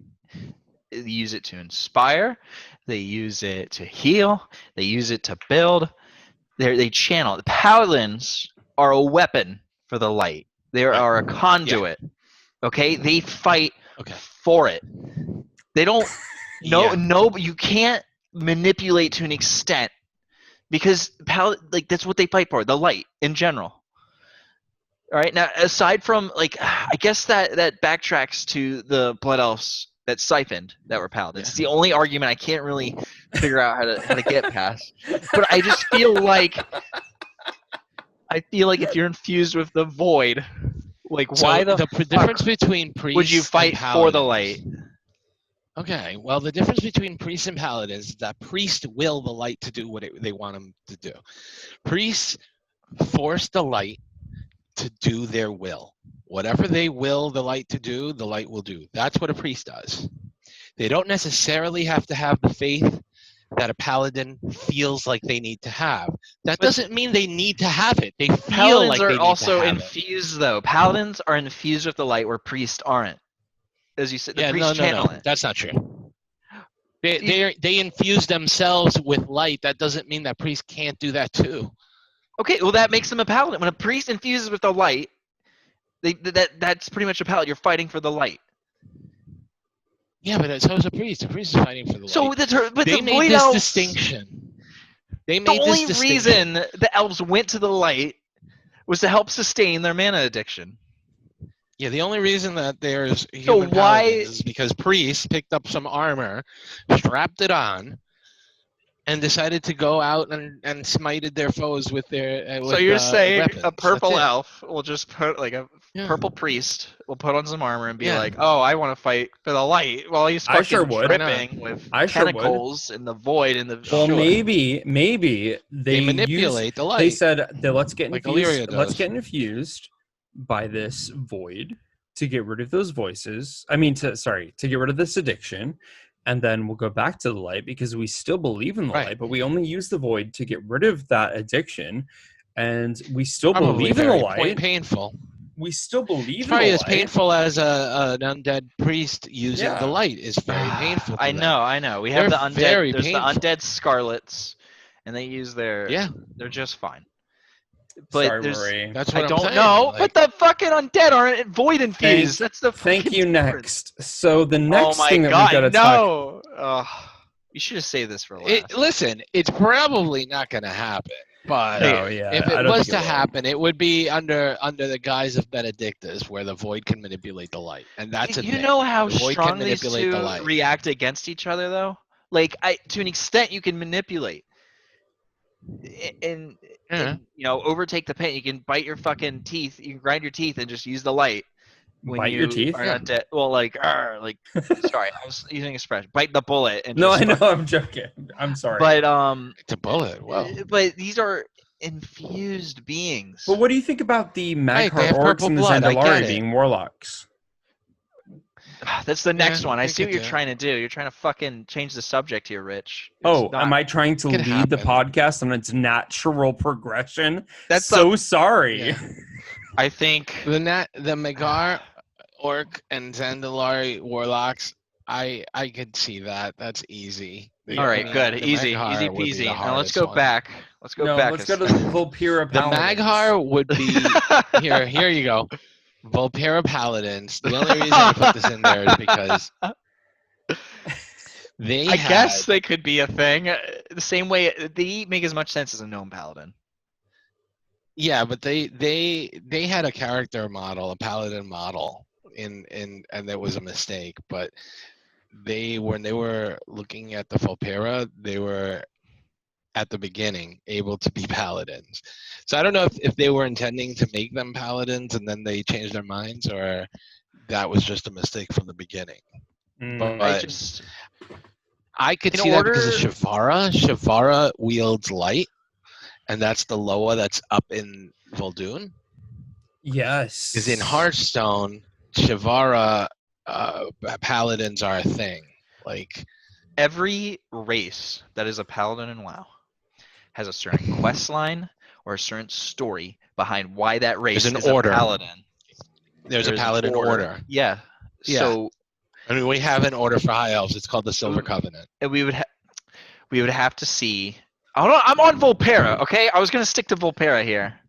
use it to inspire, they use it to heal, they use it to build. They channel. The paladins are a weapon for the light. They Right. are a conduit. Okay, they fight okay, for it. They don't. yeah, No, you can't manipulate to an extent because that's what they fight for. The light in general. All right. Now, aside from I guess that backtracks to the blood elves that siphoned that were paladins. Yeah. It's the only argument I can't really figure out how to get past. But I just feel like if you're infused with the void, So why the difference fuck between would you priests and fight for the paladins. light? Okay, well, the difference between priests and paladins is that priests will the light to do what they want them to do. Priests force the light to do their will. Whatever they will the light to do, the light will do. That's what a priest does. They don't necessarily have to have the faith that a paladin feels like they need to have. That But doesn't mean they need to have it. They feel paladins like are they need to also have it. infused, though. Paladins are infused with the light where priests aren't. As you said, the Yeah, priests channel it. that's not true. They infuse themselves with light. That doesn't mean that priests can't do that too. Okay, well that makes them a paladin. When a priest infuses with the light, that's pretty much a paladin. You're fighting for the light. Yeah, but so is a priest. A priest is fighting for the So light. the Made void this elves. distinction. They The made this only distinction. reason the elves went to the light was to help sustain their mana addiction. Yeah, the only reason that there's So human why? paladins is because priests picked up some armor, strapped it on, and decided to go out and smited their foes with their So you're saying weapons. a purple That's it. elf will just put a Yeah. purple priest will put on some armor and be Yeah. like, "Oh, I want to fight for the light," while he's I fucking sure would. dripping with I sure would. tentacles in the void in the. Well, Sure. maybe They used. manipulate the light. They said that let's get like infused. Illyria Let's does. get infused by this void to get rid of those voices. I mean, to get rid of this addiction, and then we'll go back to the light because we still believe in the Right. light, but we only use the void to get rid of that addiction, and we still Probably believe in the very light. painful. We still believe It's in the probably as light. painful as an undead priest using the Yeah. light. Is very painful. To I them. know. We have They're the undead. very There's painful. the undead scarlets, and they use their. Yeah. They're just fine. But Sorry, there's. Rory. That's what I I'm don't saying. know, Like, but the fucking undead aren't void infused. That's the Thank fucking you. difference. Next. So the next Oh my thing that god, we've got to talk. no! Ugh. You should have saved this for last. listen, it's probably not going to happen. But No, yeah, if I it don't was think to it will. happen, it would be under the guise of Benedictus, where the void can manipulate the light, and that's a You thing. know how The void strong can these manipulate the two light. react against each other, though. To an extent, you can manipulate and Yeah. overtake the pain. You can bite your fucking teeth. You can grind your teeth and just use the light when Bite your teeth? are not dead. Well, sorry, I was using an expression. Bite the bullet and No, just. I know. I'm joking. I'm sorry. But It's a bullet. Whoa. but these are infused beings. But what do you think about the Right, they Magheart have orcs purple and the blood, I get Zandalari it. being warlocks? That's the next Yeah, one. I they see what could you're do. trying to do. You're trying to fucking change the subject here, Rich. Am I trying to Could lead the happen. podcast on its natural progression? That's so sorry. Yeah. I think The Magar orc and Zandalari warlocks. I could see that. That's easy. All right, good, The easy Mag'har would be the peasy. Now let's hardest go one. back. Let's go No, back. let's go to Vulpira The Paladins. Mag'har would be here you go. Vulpera Paladins. The only reason I put this in there is because I guess they could be a thing. The same way they make as much sense as a gnome paladin. Yeah, but they had a character model, a paladin model, and there was a mistake. But when they were looking at the Vulpera, they were at the beginning able to be paladins. So I don't know if they were intending to make them paladins and then they changed their minds, or that was just a mistake from the beginning. But I could see that because of Shavara. Shavara wields light, and that's the Loa that's up in Vol'dun. Yes. Because in Hearthstone, Shavara paladins are a thing. Like every race that is a paladin in WoW has a certain quest line or a certain story behind why that race There's an is order. a paladin. There's a There's an paladin order. Yeah. Yeah. So I mean, we have an order for high elves. It's called the Silver Mm. Covenant. and we would have to see. I'm on Volpera. Okay, I was gonna stick to Volpera here.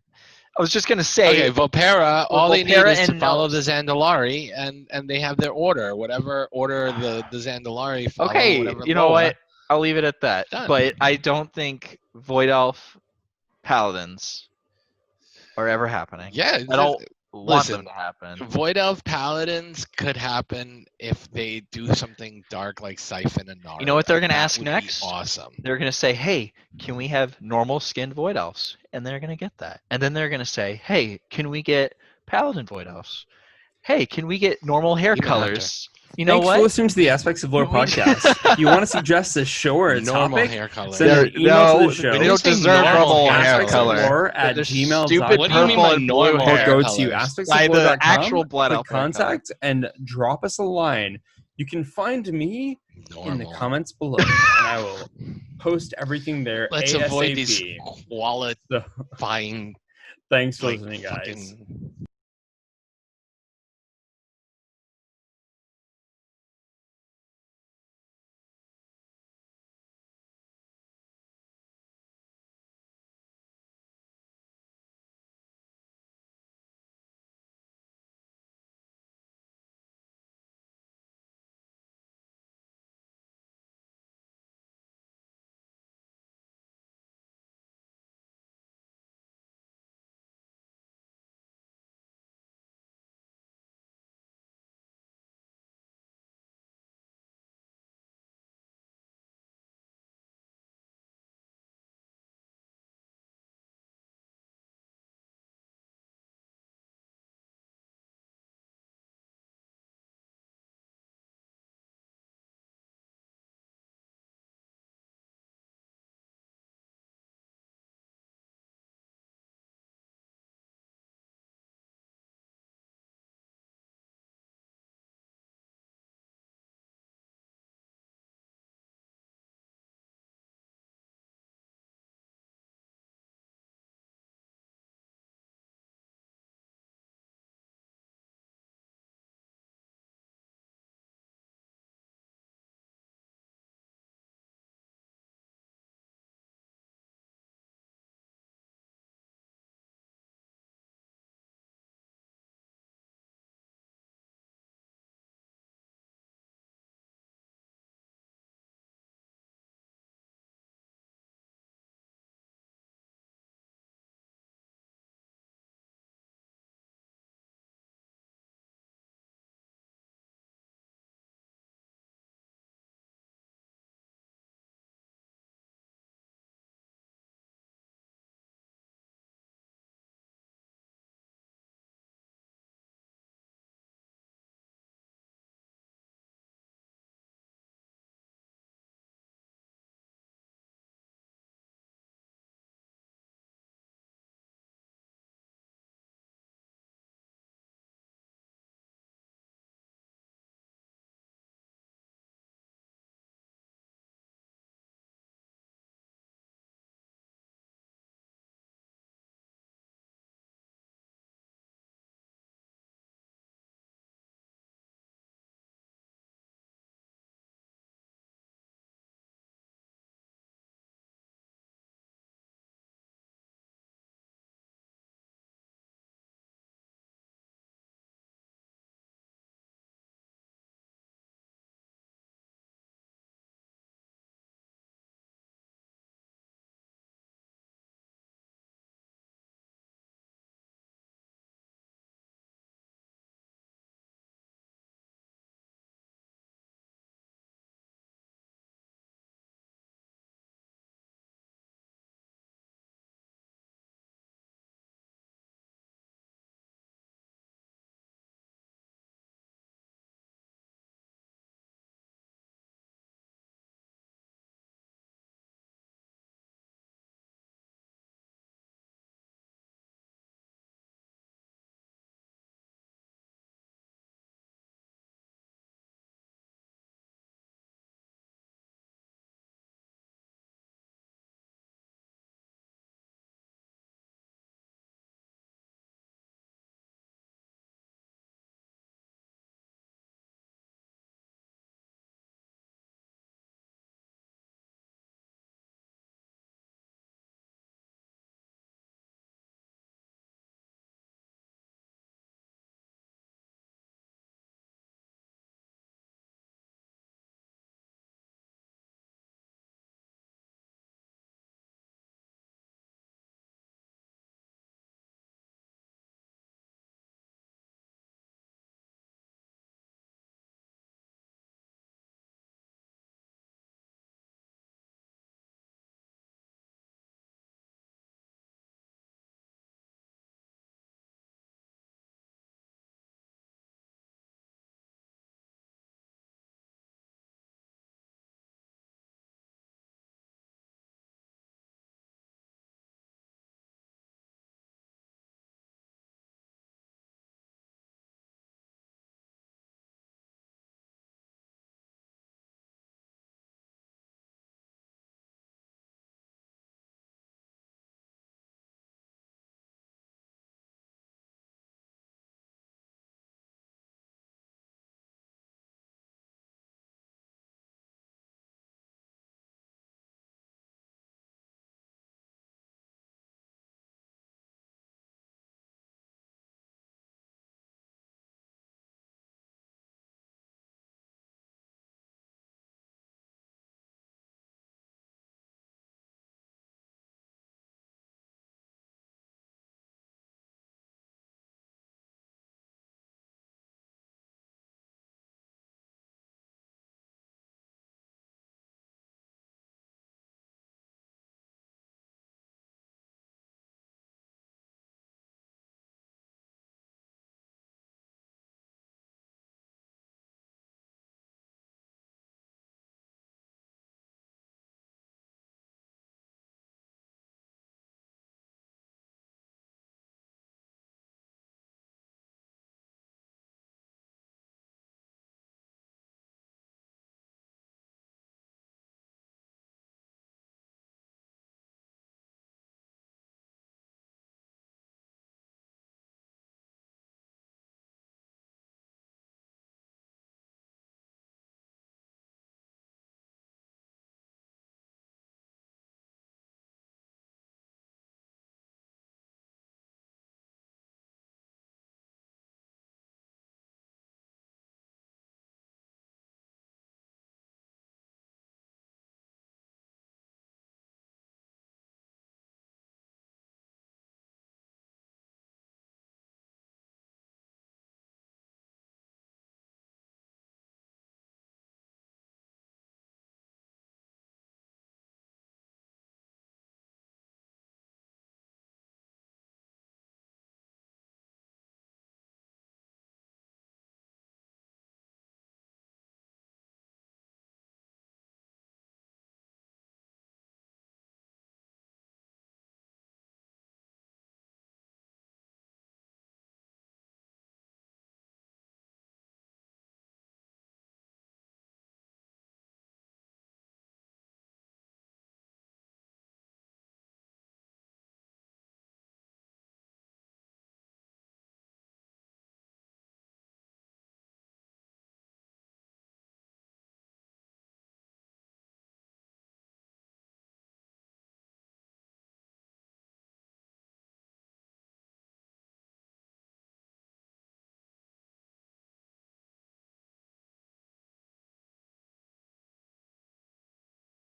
I was just gonna say. Okay, Volpera. Well, All they need Volpera is to and follow Gnomes. the Zandalari, and they have their order. Whatever order the Zandalari follow. Okay, Whatever you know lore. what? I'll leave it at that. Done. But I don't think Void Elf Paladins are ever happening. Yeah. I don't want listen, them to happen. Void Elf Paladins could happen if they do something dark like Siphon and Narada. You know what they're gonna That ask would be next? awesome. They're gonna say, "Hey, can we have normal skinned Void Elves?" And they're gonna get that. And then they're gonna say, "Hey, can we get Paladin Void Elves? Hey, can we get normal hair Demon Hunter. colors?" You know Thanks for what? listening to the Aspects of Lore podcast. If you want to suggest a show or a Normal topic, hair color. send an email to the show. They don't say deserve normal normal hair hair color. color. at They're gmail.com. stupid What do you mean purple by and blue normal Or hair go colors? to By the aspectsoflore.com, actual blood click elf hair color. contact, and drop us a line. You can find me Normal. in the comments below, and I will post everything there Let's ASAP. avoid these qualifying. Thanks for like, listening, guys. fucking